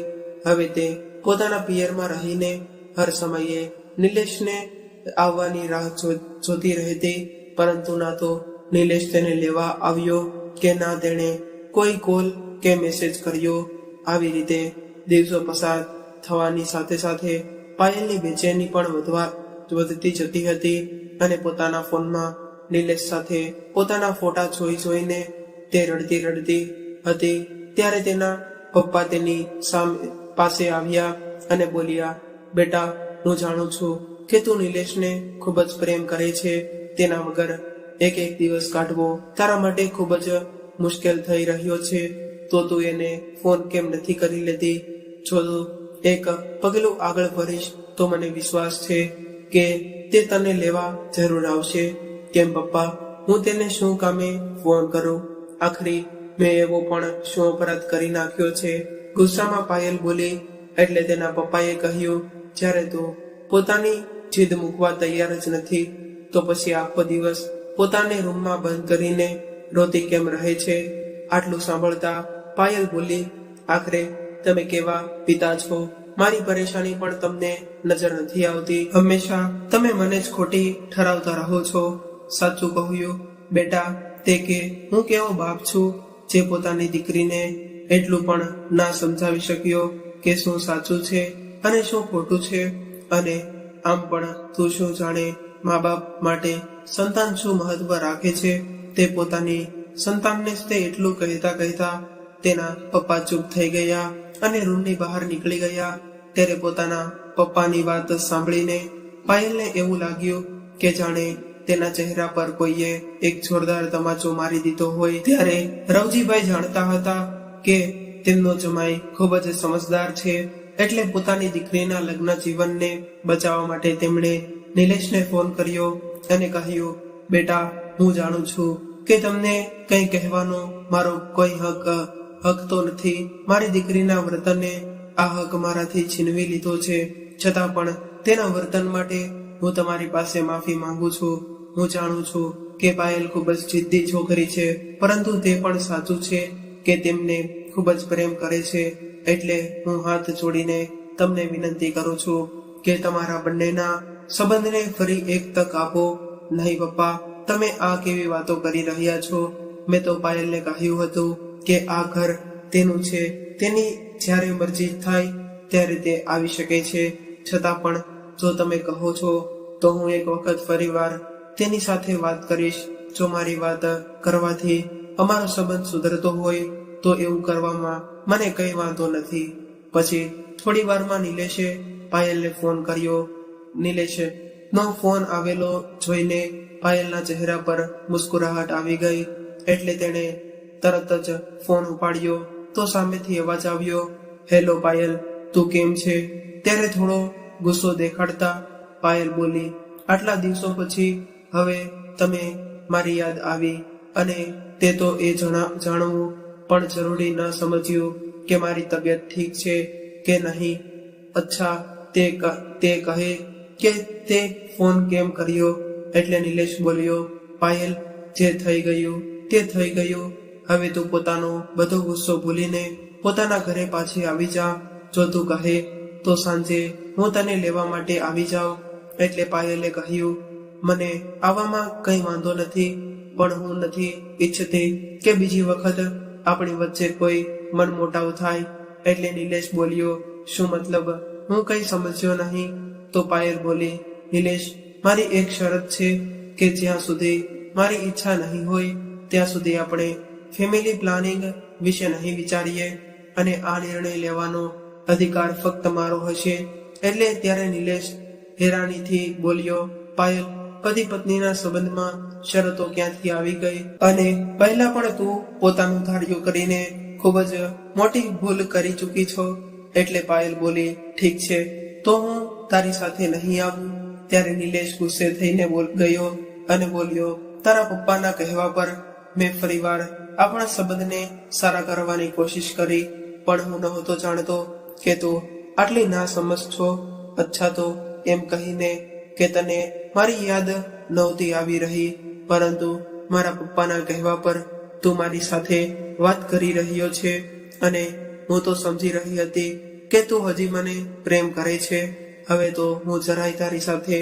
હવે તે પોતાના પિયરમાં રહીને હર સમયે નિલેશને આવવાની રાહ જોતી રહેતી, પરંતુ ના તો નિલેશ તેને લેવા આવ્યો કે ના તેણે કોઈ કોલ કે મેસેજ કર્યો. આવી રીતે દિવસો પસાર થવાની સાથે સાથે પાયલની બેચેની પણ વધતી જતી હતી અને પોતાના ફોનમાં નિલેશ સાથે પોતાના ફોટા જોઈને તે રડતી હતી. ત્યારે તેના પપ્પા તેની પાસે આવ્યા અને બોલ્યા, બેટા, હું જાણું છું કે તું નિલેશને ખૂબ જ પ્રેમ કરે છે. તેના વગર એક દિવસ કાઢવો તારા માટે ખૂબ જ મુશ્કેલ થઈ રહ્યો છે. તો તું એને ફોન કેમ નથી કરી લેતી? જો તું એક પગલું આગળ ભરીશ તો મને વિશ્વાસ છે કે તે તને લેવા જરૂર આવશે. કેમ પપ્પા, હું તેને શું કામે ફોન કરું? આખરી મેં એવો પણ શું અપરાધ કરી નાખ્યો છે? ગુસ્સામાં પાયલ બોલી. એટલે તેના પપ્પાએ કહ્યું, જ્યારે તું પોતાની જીદ મૂકવા તૈયાર જ નથી તો પછી આખો દિવસ પોતાને રૂમમાં બંધ કરીને રોતી કેમ રહે છે? આટલું સાંભળતા પાયલ બોલી, આખરે તમે કેવા પિતા છો? મારી પરેશાની પણ તમને નજર નથી આવતી. હંમેશા તમે મને જ ખોટી ઠરાવતા રહો છો. સાચું કહ્યું બેટા તે કે હું કેવો બાપ છું જે પોતાની દીકરીને એટલું પણ ના સમજાવી શક્યો કે શું સાચું છે અને શું ખોટું છે. અને આમ પણ તું શું જાણે મા બાપ માટે સંતાન શું મહત્વ રાખે છે? તે પોતાની સંતાનને તે એટલું કહેતા તેના પપ્પા ચૂપ થઈ ગયા અને રૂમની બહાર નીકળી ગયા. ત્યારે પોતાના પપ્પાની વાત સાંભળીને પાયલને એવું લાગ્યું કે જાણે તેના ચહેરા પર કોઈએ એક જોરદાર તમાચો મારી દીધો હોય. ત્યારે રવજીભાઈ જાણતા હતા કે તેમનો જમાઈ ખૂબ જ સમજદાર છે. એટલે પોતાની દીકરીના લગ્ન જીવનને બચાવવા માટે તેમણે નિલેશને ફોન કર્યો અને કહ્યું, બેટા, હું જાણું છું કે તમને કંઈ કહેવાનો મારો કોઈ હક તો નથી. મારી દીકરીના વર્તનને આ હક મારાથી છીનવી લીધો છે. છતાં પણ તેના વર્તન માટે હું તમારી પાસે માફી માંગુ છું. હું જાણું છું કે પાયલ ખૂબ જ જિદ્દી છોકરી છે, પરંતુ તે પણ સાચું છે કે તેમને ખૂબ જ પ્રેમ કરે છે. એટલે હું હાથ જોડીને તમને વિનંતી કરું છું કે તમારા બંનેના સંબંધને ફરી એક તક આપો. નહીં પપ્પા, તમે આ કેવી વાતો કરી રહ્યા છો? મેં તો પાયલને કહ્યું હતું કે આ ઘર તેનું છે. તેની જ્યારે મરજી થાય ત્યારે તે આવી શકે છે. છતાં પણ જો તમે કહો છો તો હું એક વખત ફરીવાર તેની સાથે વાત કરીશ. જો મારી વાત કરવાથી અમારો સંબંધ સુધરતો હોય તો એવું કરવામાં મને કઈ વાંધો નથી. પછી થોડી વારમાં નિલેશે પાયલને ફોન કર્યો. નિલેશે નો ફોન આવેલો જોઈને પાયલના ચહેરા પર મુસ્કુરાહટ આવી ગઈ. એટલે તેણે તરત જ ફોન ઉપાડ્યો તો સામેથી અવાજ આવ્યો, હેલો પાયલ, તું કેમ છે? ત્યારે થોડો ગુસ્સો દેખાડતા પાયલ બોલી, આટલા દિવસો પછી હવે તમે મારી યાદ આવી અને તે તો એ જાણવું પણ જરૂરી ન સમજ્યું કે મારી તબિયત ઠીક છે કે નહીં. અચ્છા, તે કહે કે તે ફોન કેમ કર્યો? એટલે નિલેશ બોલ્યો, પાયલ, જે થઈ ગયું તે થઈ ગયું. હવે તું પોતાનો બધો ગુસ્સો ભૂલીને પોતાના ઘરે પાછી આવી જા. જો તું કહે તો સાંજે હું તને લેવા માટે આવી જાઉં. એટલે પાયલે કહ્યું, મને આવવામાં કઈ વાંધો નથી, પણ હું નથી ઈચ્છતી કે બીજી વખત આપણી વચ્ચે કોઈ મનમોટાવ થાય. એટલે નિલેશ બોલ્યો, શું મતલબ? હું કઈ સમજ્યો નહીં. તો પાયલ બોલી, નિલેશ, મારી એક શરત છે કે જ્યાં સુધી મારી ઈચ્છા નહીં હોય ત્યાં સુધી આપણે ફેમિલી પ્લાનિંગ વિશે નહીં વિચારીએ, અને આ નિર્ણય લેવાનો અધિકાર ફક્ત મારો હશે. એટલે ત્યારે નિલેશ હેરાનીથી બોલ્યો, પાયલ, પતિ પત્નીના સંબંધમાં શરતો ક્યાંથી આવી ગઈ? અને પહેલા પણ તું પોતાનું ધાર્યું કરીને ખૂબ જ મોટી ભૂલ કરી ચૂકી છો. એટલે પાયલ બોલી, ઠીક છે, તો હું તારી સાથે નહીં આવું. ત્યારે નિલેશ ગુસ્સે થઈને ગયો અને બોલ્યો, તારા પપ્પાના કહેવા પર મેં ફરીવાર આપણા સંબંધને સારા કરવાની કોશિશ કરી, પણ હું નહોતો જાણતો કે તું આટલી ના સમજ છો. અચ્છા, તો એમ કહીને કે તને મારી યાદ નહોતી આવી રહી, પરંતુ મારા પપ્પાના કહેવા પર તું મારી સાથે વાત કરી રહ્યો છે, અને હું તો સમજી રહી હતી કે તું હજી મને પ્રેમ કરે છે. હવે તો હું જરાય તારી સાથે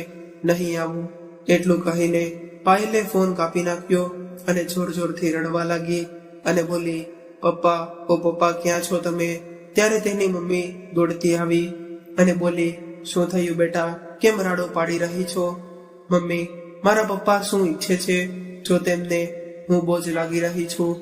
નહીં આવું. એટલું કહીને પાયલે ફોન કાપી નાખ્યો અને જોર જોરથી રડવા લાગી અને બોલી, પપ્પા, ઓ પપ્પા, ક્યાં છો તમે? ત્યારે તેની મમ્મી દોડતી આવી અને બોલી, શું થયું બેટા, કેમ રાડો પાડી રહી છો? મમ્મી, મારા પપ્પા શું ઈચ્છે છે? જો તેમને હું બોજ લાગી રહી છું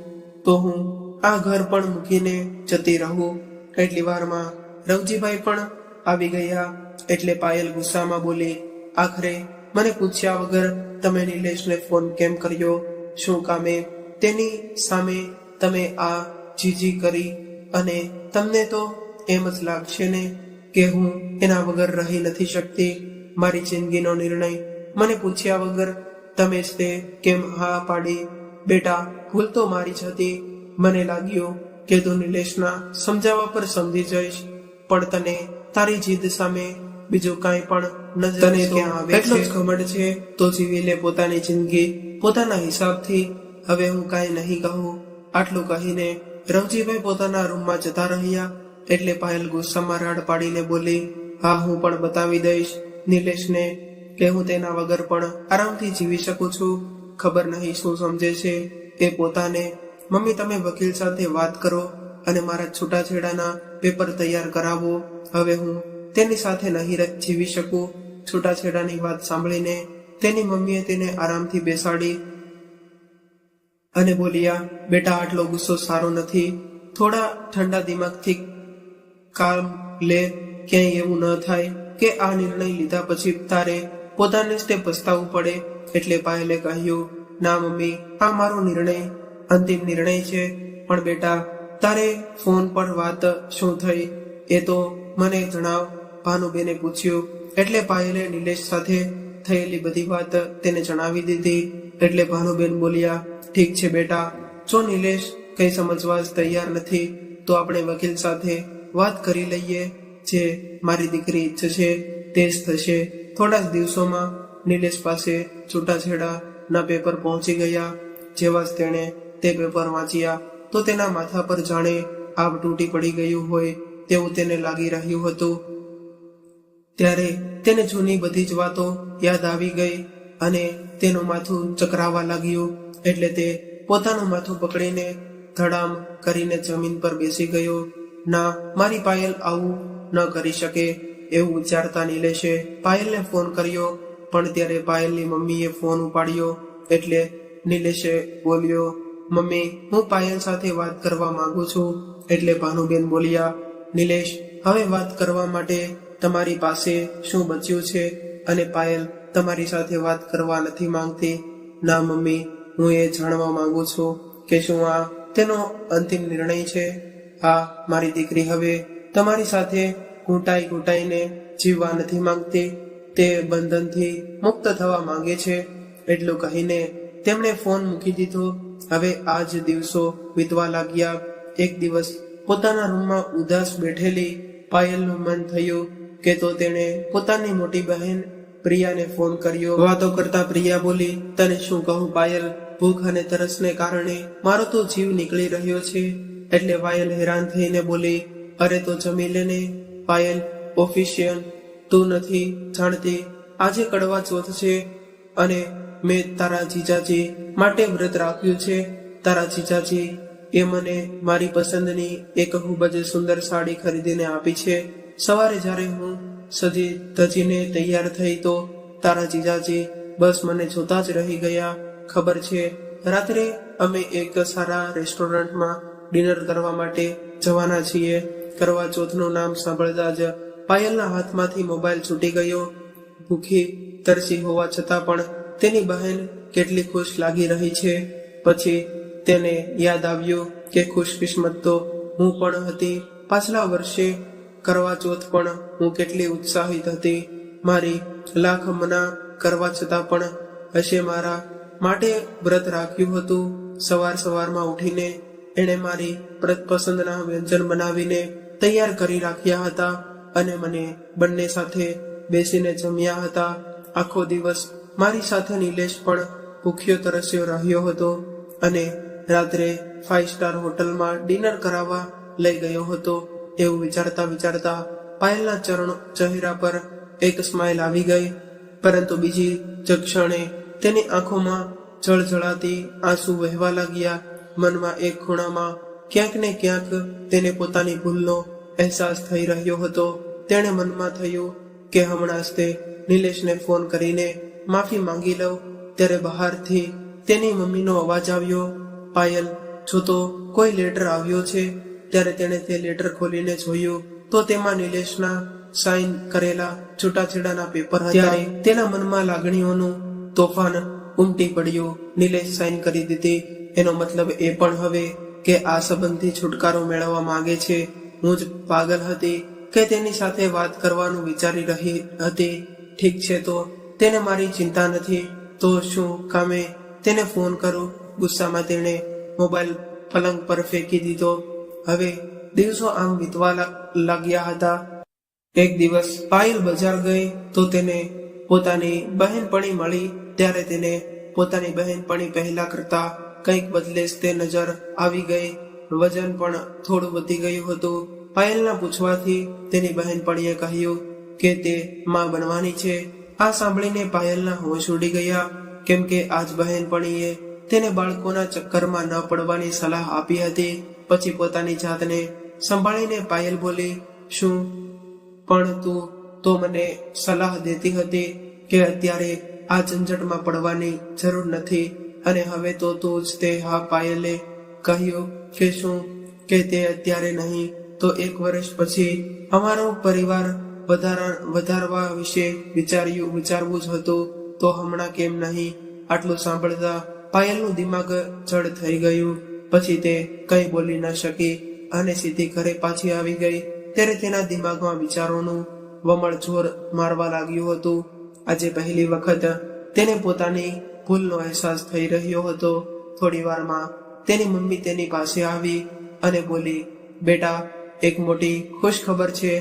તો હું આ ઘર પણ મૂકીને જતી રહું. એટલી વારમાં રવજીભાઈ પણ આવી ગયા. એટલે પાયલ ગુસ્સામાં બોલી, આખરે મને પૂછ્યા વગર તમે નિલેશને ફોન કેમ કર્યો? શું કામે તેની સામે તમે આ જીજી કરી? અને તમને તો એમ જ લાગશે ને કે હું એના વગર રહી નથી શકતી. મારી જિંદગીનો નિર્ણય મને પૂછ્યા વગર તમે જ તે કેમ હા પાડી? બેટા, ભૂલ તો મારી જ હતી. મને લાગ્યું કે તું નિલેશના સમજાવવા પર સમજી જઈશ, પણ તને તારી જીદ સામે બીજું કાંઈ પણ તને ક્યાં આવે? એટલો જ ઘમંડ છે તો જીવી લે પોતાની જિંદગી પોતાના હિસાબથી. હવે હું કાંઈ નહીં કહું. આટલું કહીને રવજીભાઈ પોતાના રૂમમાં જતા રહ્યા. એટલે પાયલ ગુસ્સામાં રાડ પાડીને બોલી, હા, હું પણ બતાવી દઈશ નિલેશને કે હું તેના વગર પણ આરામથી જીવી શકું છું. ખબર નહીં શું સમજે છે એ પોતાને. મમ્મી, તમે વકીલ સાથે વાત કરો અને મારા છૂટાછેડાના પેપર તૈયાર કરાવો. હવે હું તેની સાથે નહીં જીવી શકું. છૂટાછેડાની વાત સાંભળીને તેની મમ્મીએ તેને આરામથી બેસાડી અને બોલ્યા, બેટા, આટલો ગુસ્સો સારો નથી. થોડા ઠંડા દિમાગથી કામ લે. ક્યાંય એવું ન થાય કે આ નિર્ણય લીધા પછી તારે પોતાને જ તે પસ્તાવવું પડે. એટલે પાયલે કહ્યું, ના મમ્મી, આ મારો નિર્ણય અંતિમ નિર્ણય છે. પણ બેટા, તારે ફોન પર વાત શું થઈ એ તો મને જણાવ, ભાનુબેને પૂછ્યું. એટલે પાયલે નિલેશ સાથે થયેલી બધી વાત તેને જણાવી દીધી. એટલે ભાનુબેન બોલ્યા, ઠીક છે બેટા, જો નિલેશ કઈ સમજવા જ તૈયાર નથી તો આપણે વકીલ સાથે વાત કરી લઈએ. જે મારી દીકરી ઈચ્છે છે તે જ થશે. થોડા જ દિવસોમાં નિલેશ પાસે છૂટાછેડાના પેપર પહોંચી ગયા. જેવા જ તેણે તે પેપર વાંચ્યા તો તેના માથા પર જાણે આબ તૂટી પડી ગયું હોય તેવું તેને લાગી રહ્યું હતું. ત્યારે તેને જૂની બધી જ વાતો યાદ આવી ગઈ અને તેનું માથું ચકરાવા લાગ્યું. એટલે તે પોતાનું માથું પકડીને ધડામ કરીને જમીન પર બેસી ગયો. ના, મારી પાયલ આવું ન કરી શકે એવું વિચારતા નિલેશે પાયલને ફોન કર્યો. પણ ત્યારે પાયલની મમ્મીએ ફોન ઉપાડ્યો. એટલે નિલેશે બોલ્યો, મમ્મી, હું પાયલ સાથે વાત કરવા માંગુ છું. એટલે ભાનુબેન બોલ્યા, નિલેશ, હવે વાત કરવા માટે તમારી પાસે શું બચ્યું છે? અને પાયલ તમારી સાથે વાત કરવા નથી માંગતી. ના મમ્મી, હું એ જાણવા માંગુ છું કે શું આ તેનો અંતિમ નિર્ણય છે? હા, મારી દીકરી હવે તમારી સાથે ઘૂંટાઈને જીવવા નથી માંગતી. તે બંધનથી મુક્ત થવા માંગે છે. એટલું કહીને તેમણે ફોન મૂકી દીધો. હવે આ જ દિવસો વીતવા લાગ્યા. એક દિવસ પોતાના રૂમમાં ઉદાસ બેઠેલી પાયલનું મન થયું કે તો તેણે પોતાની મોટી બહેન પ્રિયાને ફોન કર્યો. વાતો કરતા પ્રિયા બોલી, તને શું કહું પાયલ, ભૂખ અને તરસને કારણે મારો તો જીવ નીકળી રહ્યો છે. એટલે પાયલ હેરાન થઈને બોલી, અરે તો જમી લે ને. પાયલ, ઓફિશિયલ, તું નથી જાણતી આજે કડવા ચોથ છે અને મેં તારા જીજાજી માટે વ્રત રાખ્યું છે. તારા જીજાજી એ મને મારી પસંદની એક ખૂબ જ સુંદર સાડી ખરીદીને આપી છે. સવારે જ્યારે હું સજી ધજીને તૈયાર થઈ તો તારા જીજાજી બસ મને જોતા જ રહી ગયા. ખબર છે, રાત્રે અમે એક સારા રેસ્ટોરન્ટમાં ડિનર કરવા માટે જવાના છીએ. કરવા ચોથનું નામ સાંભળતા જ પાયલના હાથમાંથી મોબાઈલ છૂટી ગયો. ભૂખી તરસી હોવા છતાં પણ તેની બહેન કેટલી ખુશ લાગી રહી છે. પછી તેને યાદ આવ્યું કે ખુશકિસ્મત તો હું પણ હતી. પાછલા વર્ષે કરવા ચોથ પણ હું કેટલી ઉત્સાહિત હતી. મારી લાખ મના કરવા છતાં પણ હશે મારા માટે વ્રત રાખ્યું હતું. સવારમાં ઉઠીને એણે મારી પસંદના વ્યંજન બનાવીને તૈયાર કરી રાખ્યા હતા અને મને બંને સાથે બેસીને જમ્યા હતા. આખો દિવસ મારી સાથે નિલેશ પણ ભૂખ્યો તરસ્યો રહ્યો હતો અને રાત્રે 5 સ્ટાર હોટલમાં ડિનર કરાવવા લઈ ગયો હતો. એવું વિચારતા પાયલના ચહેરા પર એક સ્માઇલ આવી ગઈ, પરંતુ બીજી જ ક્ષણે તેની આંખોમાં જળજળાતી આંસુ વહેવા લાગ્યા. મનમાં એક ખૂણામાં ક્યાંક ને ક્યાંક તેને પોતાની ભૂલનો અહેસાસ થઈ રહ્યો હતો. તેણે મનમાં થયું કે હમણાં જ તે નિલેશને ફોન કરીને માફી માંગી લઉં. ત્યારે બહારથી તેની મમ્મીનો અવાજ આવ્યો, પાયલ, જો તો કોઈ લેટર આવ્યો છે. ત્યારે તેણે તે લેટર ખોલીને જોયું તો તેમાં નિલેશના સાઇન કરેલા છૂટાછેડાના પેપર હતા. ત્યારે તેના મનમાં લાગણીઓનું તોફાન ઉમટી પડ્યું. નિલેશ સાઇન કરી દીધી, એનો મતલબ એ પણ હવે કે આ સંબંધથી છુટકારો મેળવવા માંગે છે. હું જ પાગલ હતી કે તેની સાથે વાત કરવાનું વિચારી રહી હતી. ઠીક છે, તો તેને મારી ચિંતા નથી તો શું કામે તેને ફોન કરું. ગુસ્સામાં તેણે મોબાઈલ પલંગ પર ફેંકી દીધો. હવે દિવસો આમ વીતવા લાગ્યા હતા. એક દિવસ પાયલ બજાર ગઈ તો તેને પોતાની બહેનપણી મળી. ત્યારે તેને પોતાની બહેનપણી પહેલા કરતા કંઈક બદલે તે નજર આવી ગઈ. વજન પણ થોડું વધી ગયું હતું. પાયલના પૂછવાથી તેની બહેનપણીએ કહ્યું કે તે માં બનવાની છે. આ સાંભળીને પાયલના હોશ ઉડી ગયા, કેમ કે આજ બહેનપણીએ તેને બાળકોના ચક્કરમાં ન પડવાની સલાહ આપી હતી. પછી પોતાની જાતને સંભાળીને પાયલ બોલી, શું પણ તું તો મને સલાહ દેતી હતી કે અત્યારે આ ઝંઝટમાં પડવાની જરૂર નથી અને હવે તો તું જ તે. હા, પાયલે કહ્યું કે શું કે તે અત્યારે નહીં તો 1 વર્ષ પછી અમારો પરિવાર વધારવા વિશે વિચારવું જ હતું, તો હમણાં કેમ નહીં? આટલું સાંભળતા પાયલનું દિમાગ જડ થઈ ગયું. પછી તે કંઈ બોલી ન શકી અને સીધી ઘરે પાછી આવી ગઈ. ત્યારે તેના દિમાગમાં વિચારોનું વમળ જોર મારવા લાગ્યું હતું. આજે પહેલી વખત તેને પોતાની ભૂલનો અહેસાસ થઈ રહ્યો હતો. થોડી વારમાં તેની મમ્મી તેની પાસે આવી અને બોલી, બેટા, એક મોટી ખુશ ખબર છે.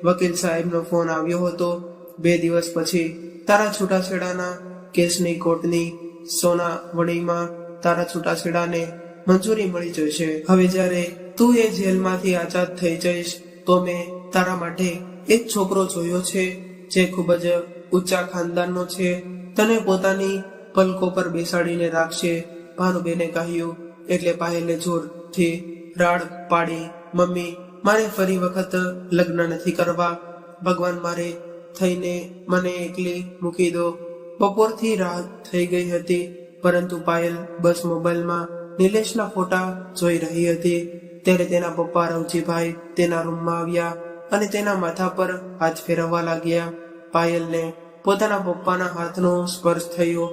વકીલ સાહેબનો ફોન આવ્યો હતો. 2 દિવસ પછી તારા છૂટાછેડાના કેસની કોર્ટની સુનાવણીમાં તારા છૂટાછેડાને મંજૂરી મળી જશે. હવે જ્યારે તું એ જેલમાંથી આઝાદ થઈ જઈશ તો મેં તારા માટે એક છોકરો જોયો છે જે ખૂબ જ ઊંચા ખાનદાનનો છે. તને પોતાની પલકો પર બેસાડીને રાખશે, ભાનુબેને કહ્યું. એટલે પાયલે જોરથી રાડ પાડી, મમ્મી, મારે ફરી વખત લગ્ન નથી કરવા. ભગવાન મારે થઈને મને એકલી મૂકી દો. બપોરથી રાત થઈ ગઈ હતી, પરંતુ પાયલ બસ મોબાઈલમાં નિલેશના ફોટા જોઈ રહી હતી. ત્યારે તેના પપ્પા રવજીભાઈ તેના રૂમમાં આવ્યા અને તેના માથા પર હાથ ફેરવવા લાગ્યા. પાયલને પોતાના પપ્પાના હાથનો સ્પર્શ થયો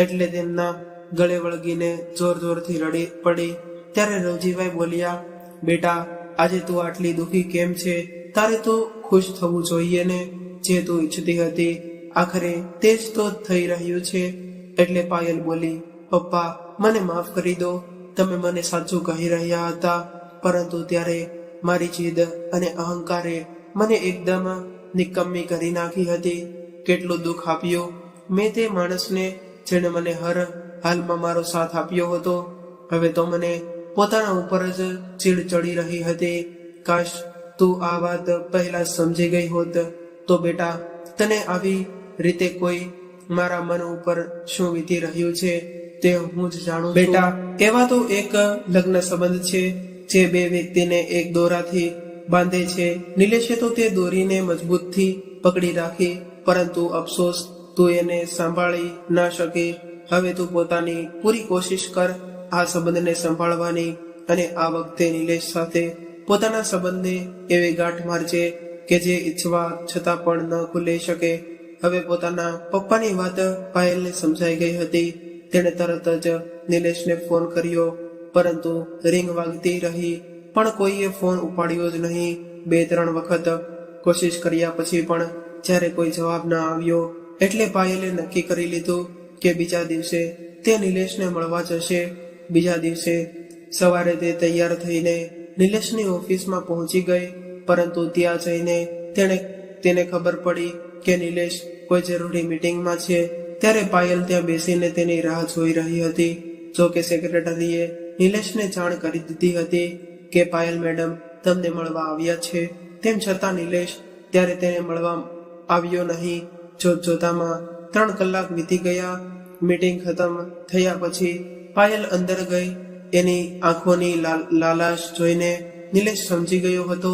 એટલે તેમના ગળે વળગીને જોરથી રડી પડી. ત્યારે રવજીભાઈ બોલ્યા, બેટા, આજે તું આટલી દુઃખી કેમ છે? તારે તો ખુશ થવું જોઈએ ને. જે તું ઈચ્છતી હતી આખરે તે જ તો થઈ રહ્યું છે. એટલે પાયલ બોલી, પપ્પા, મને માફ કરી દો. તમે મને સાચું કહી રહ્યા હતા, પરંતુ ત્યારે મારી જીદ અને અહંકારે મને એકદમ નિકમ્મી કરી નાખી હતી. કેટલું દુઃખ આપ્યું મેં તે માણસને જેણે મને હર હાલમાં મારો સાથ આપ્યો હતો. હવે તો મને પોતાના ઉપર જ ચીડ ચડી રહી હતી. કાશ તું આ વાત પહેલા સમજી ગઈ હોત તો બેટા, તને આવી રીતે કોઈ મારા મન ઉપર શું વીતી રહ્યું છે તે હું જ જાણું છું. બેટા, એવા તો એક લગ્ન સંબંધ છે જે બે વ્યક્તિને એક દોરાથી બાંધે છે. નિલેશે તો તે દોરીને મજબૂતથી પકડી રાખી, પરંતુ અફસોસ તું એને સાંભળી ના શકી. હવે તું પોતાની પૂરી કોશિશ કર આ સંબંધને સંભાળવાની, અને આ વખતે નિલેશ સાથે પોતાના સંબંધને એવી ગાંઠ મારજે કે જે ઈચ્છવા છતાં પણ ન ખુલી શકે. હવે પોતાના પપ્પાની વાત પાયલને સમજાઈ ગઈ હતી. તેણે તરત જ નિલેશને ફોન કર્યો, પરંતુ રિંગ વાગતી રહી પણ કોઈએ ફોન ઉપાડ્યો જ નહીં. 2-3 વખત કોશિશ કર્યા પછી પણ જ્યારે કોઈ જવાબ ન આવ્યો એટલે પાયલે નક્કી કરી લીધું કે બીજા દિવસે તે નિલેશને મળવા જશે. બીજા દિવસે સવારે તે તૈયાર થઈને નિલેશની ઓફિસમાં પહોંચી ગઈ, પરંતુ ત્યાં જઈને તેને ખબર પડી કે નિલેશ કોઈ જરૂરી મીટિંગમાં છે. ત્યારે પાયલ ત્યાં બેસીને તેની રાહ જોઈ રહી હતી. જો કે સેક્રેટરીએ નિલેશને જાણ કરી દીધી હતી કે પાયલ મેડમ તમને મળવા આવ્યા છે. તેમ છતાં નિલેશ ત્યારે તેને મળવા આવ્યો નહીં. જોતજોતામાં 3 કલાક વીતી ગયા. મીટિંગ ખતમ થયા પછી પાયલ અંદર ગઈ. એની આંખોની લાલાશ જોઈને નિલેશ સમજી ગયો હતો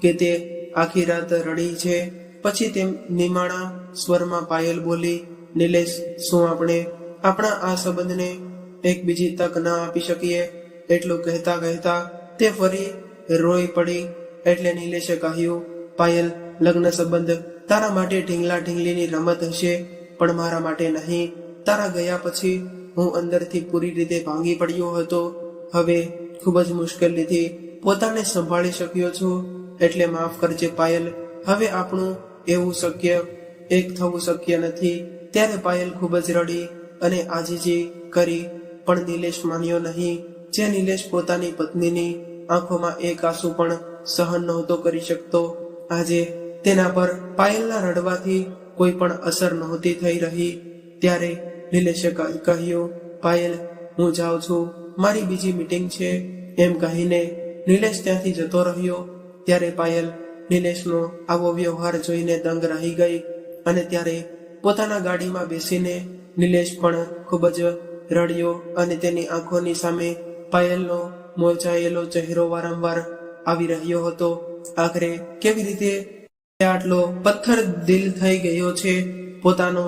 કે તે આખી રાત રડી છે. પછી તેમ નિમાણા સ્વરમાં પાયલ બોલી, નિલેશ, શું આપણે આપણા આ સંબંધને એક બીજી તક ના આપી શકીએ? એટલું કહેતા કહેતા તે ફરી રોઈ પડી. એટલે નિલેશે કહ્યું, પાયલ, લગ્ન સંબંધ તારા માટે ઢીંગલા ઢીંગલીની રમત હશે, પણ મારા માટે નહીં. તારા ગયા પછી હું અંદરથી પૂરી રીતે ભાંગી પડ્યો હતો. હવે ખૂબ જ મુશ્કેલીથી પોતાને સંભાળી શક્યો છું. એટલે માફ કરજે પાયલ, હવે આપણું એવું એક થવું શક્ય નથી. ત્યારે પાયલ ખૂબ જ રડી અને આજીજી કરી, પણ નિલેશ માન્યો નહીં. જે નિલેશ પોતાની પત્નીની આંખોમાં એક આંસુ પણ સહન નહોતો કરી શકતો. આજે તેના પર પાયલના રડવાથી કોઈ પણ અસર નહોતી થઈ રહી. ત્યારે નિલેશે કહ્યું, પાયલ, હું જાઉં છું, મારી બીજી મીટિંગ છે. એમ કહીને નિલેશ ત્યાંથી જતો રહ્યો. ત્યારે પાયલ નિલેશનો આવો વ્યવહાર જોઈને દંગ રહી ગઈ, અને ત્યારે પોતાના ગાડીમાં બેસીને નિલેશ પણ ખૂબ જ રડ્યો, અને તેની આંખોની સામે પાયલનો મોરચાયેલો ચહેરો વારંવાર આવી રહ્યો હતો. આખરે કેવી રીતે આટલો પથ્થર દિલ થઈ ગયો છે? પોતાને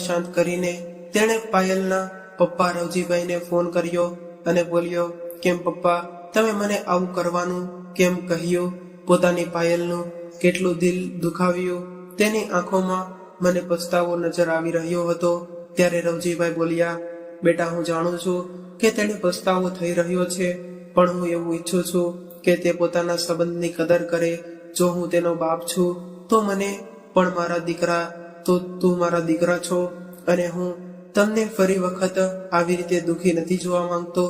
શાંત કરીને તેણે પાયલના પપ્પા રવજીભાઈને ફોન કર્યો અને બોલ્યો, કેમ પપ્પા, તમે મને આવું કરવાનું કેમ કહ્યું? પોતાની પાયલનું કેટલું દિલ દુખાવ્યું તેની આંખોમાં મને પછતાવો નજર આવી રહ્યો હતો. ત્યારે રવજીભાઈ બોલ્યા, બેટા, હું જાણું છું કે તેને પછતાવો થઈ રહ્યો છે, પણ હું એવું ઈચ્છું છું કે તે પોતાના સંબંધની કદર કરે. જો હું તેનો બાપ છું તો મને પણ મારા દીકરા, તો તું મારા દીકરા છો, અને હું તમને ફરી વખત આવી રીતે દુઃખી નથી જોવા માંગતો.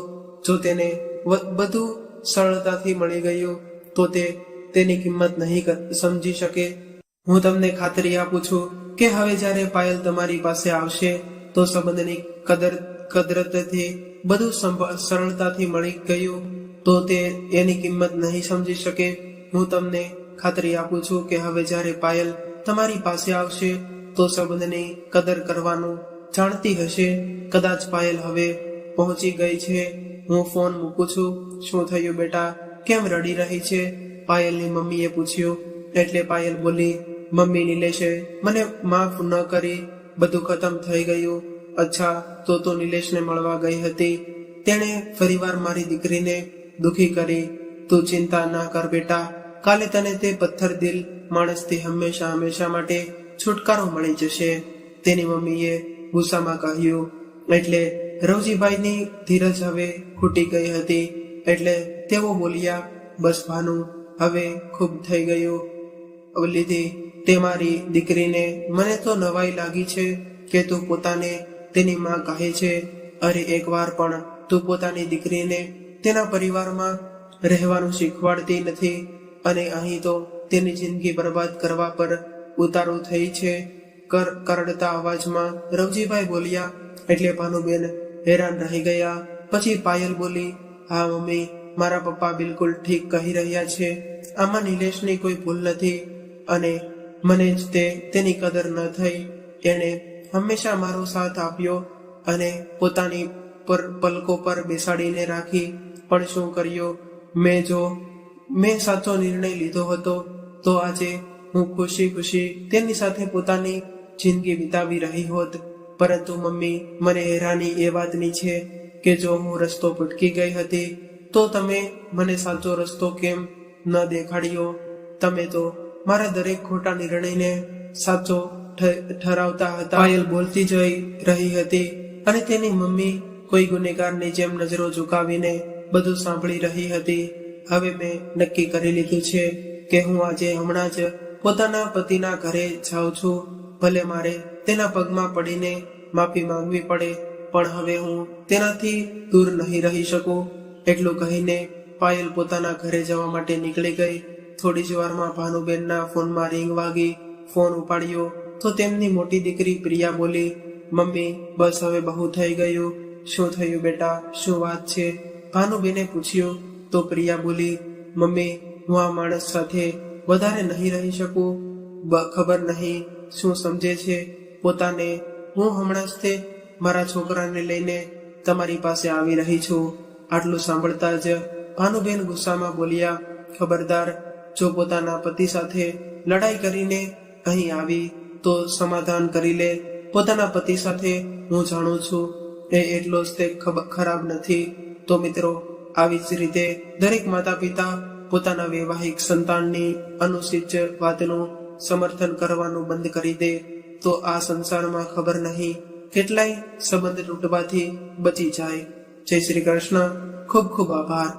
જો તેને બધું સરળતાથી મળી ગયું તો તે તેની કિંમત નહીં સમજી શકે. હું તમને ખાતરી આપું છું કે હવે જ્યારે પાયલ તમારી પાસે આવશે તો સંબંધની કદરતથી બધું સરળતાથી મળી ગયું તો તે એની કિંમત નહીં સમજી શકે. હું તમને ખાતરી આપું છું કે હવે જ્યારે પાયલ તમારી પાસે આવશે તો સંબંધની કદર કરવાનું જાણતી હશે. કદાચ પાયલ હવે પહોંચી ગઈ છે. હું ફોન મૂકું છું. શું થયું બેટા, કેમ રડી રહી છે? પાયલની મમ્મીએ પૂછ્યું. એટલે પાયલ બોલી, મમ્મી, નિલેશે મને માફ ન કરી, બધું ખતમ થઈ ગયું. અચ્છા, તો નિલેશને મળવા ગઈ હતી. તેણે ફરીવાર મારી દીકરીને દુખી કરી. તું ચિંતા ના કર બેટા, કાલે તને તે પથ્થર દિલ માણસથી હંમેશા માટે છુટકારો મળી જશે, તેની મમ્મીએ ગુસ્સામાં કહ્યું. એટલે રવજીભાઈની ધીરજ હવે ખૂટી ગઈ હતી. એટલે તેઓ બોલ્યા, બસ ભાનુ, હવે ખૂબ થઈ ગયું. લીધી તે મારી દીકરીને. મને તો નવાઈ લાગી છે કે તું પોતાને તેની માં કહે છે. અરે, એકવાર પણ તું પોતાની દીકરીને તેના પરિવારમાં રહેવાનું શીખવાડતી નથી, અને અહીં તો તેની જિંદગી બરબાદ કરવા પર ઉતારું થઈ છે. કરડતા અવાજમાં રવજીભાઈ બોલ્યા. એટલે ભાનુબેન હેરાન રહી ગયા પછી પાયલ બોલી, હા મમ્મી, મારા પપ્પા બિલકુલ ઠીક કહી રહ્યા છે. આમાં નિલેશની કોઈ ભૂલ નથી અને મને જ તેની કદર ન થઈ. એણે હંમેશા મારો સાથ આપ્યો અને પોતાની પલકો પર બેસાડીને રાખી. પણ શું કર્યું, મેં સાચો નિર્ણય લીધો હતો તો આજે હું ખુશી ખુશી તેની સાથે પોતાની જિંદગી વિતાવી રહી હોત. પરંતુ મમ્મી, મને હેરાની એ વાતની છે કે જો હું રસ્તો ભટકી ગઈ હતી તો તમે મને સાચો રસ્તો કેમ ન દેખાડ્યો? તમે તો મારા દરેક ખોટા નિર્ણયને સાચો ઠરાવતા હતા. પાયલ બોલતી જઈ રહી હતી અને તેની મમ્મી કોઈ ગુનેગારની જેમ નજરો ઝુકાવીને બધું સાંભળી રહી હતી. હવે મેં નક્કી કરી લીધું છે કે હું આજે હમણાં જ પોતાના પતિના ઘરે જાઉં છું. ભલે મારે તેના પગમાં પડીને માફી માંગવી પડે, પણ હવે હું તેનાથી દૂર નહીં રહી શકું. એટલું કહીને પાયલ પોતાના ઘરે જવા માટે નીકળી ગઈ. થોડી જ વારમાં ભાનુબેનના ફોનમાં રિંગ વાગી. ફોન ઉપાડ્યો તો તેમની મોટી દીકરી પ્રિયા બોલી, મમ્મી, બસ હવે બહુ થઈ ગયું. શું થયું બેટા, શું વાત છે? ભાનુબેને પૂછ્યું તો પ્રિયા બોલી, મમ્મી, હું આ માણસ સાથે વધારે નહીં રહી શકું. ખબર નહીં શું સમજે છે પોતાને. હું હમણાં જ મારા છોકરાને લઈને તમારી પાસે આવી રહી છું. આટલું સાંભળતા જ ભાનુબેન ગુસ્સામાં બોલ્યા, ખબરદાર, જો પોતાના પતિ સાથે લડાઈ કરીને અહીં આવી તો સમાધાન કરી લે. પોતાના પતિ સાથે હું જાણું છું એ એટલો જ ખરાબ નથી. તો મિત્રો, આવી જ રીતે દરેક માતા પિતા પોતાના વૈવાહિક સંતાનની અનુચિત વાતનું સમર્થન કરવાનું બંધ કરી દે તો આ સંસારમાં ખબર નહીં કેટલાય સંબંધ તૂટવાથી બચી જાય. જય શ્રી કૃષ્ણ. ખૂબ ખૂબ આભાર.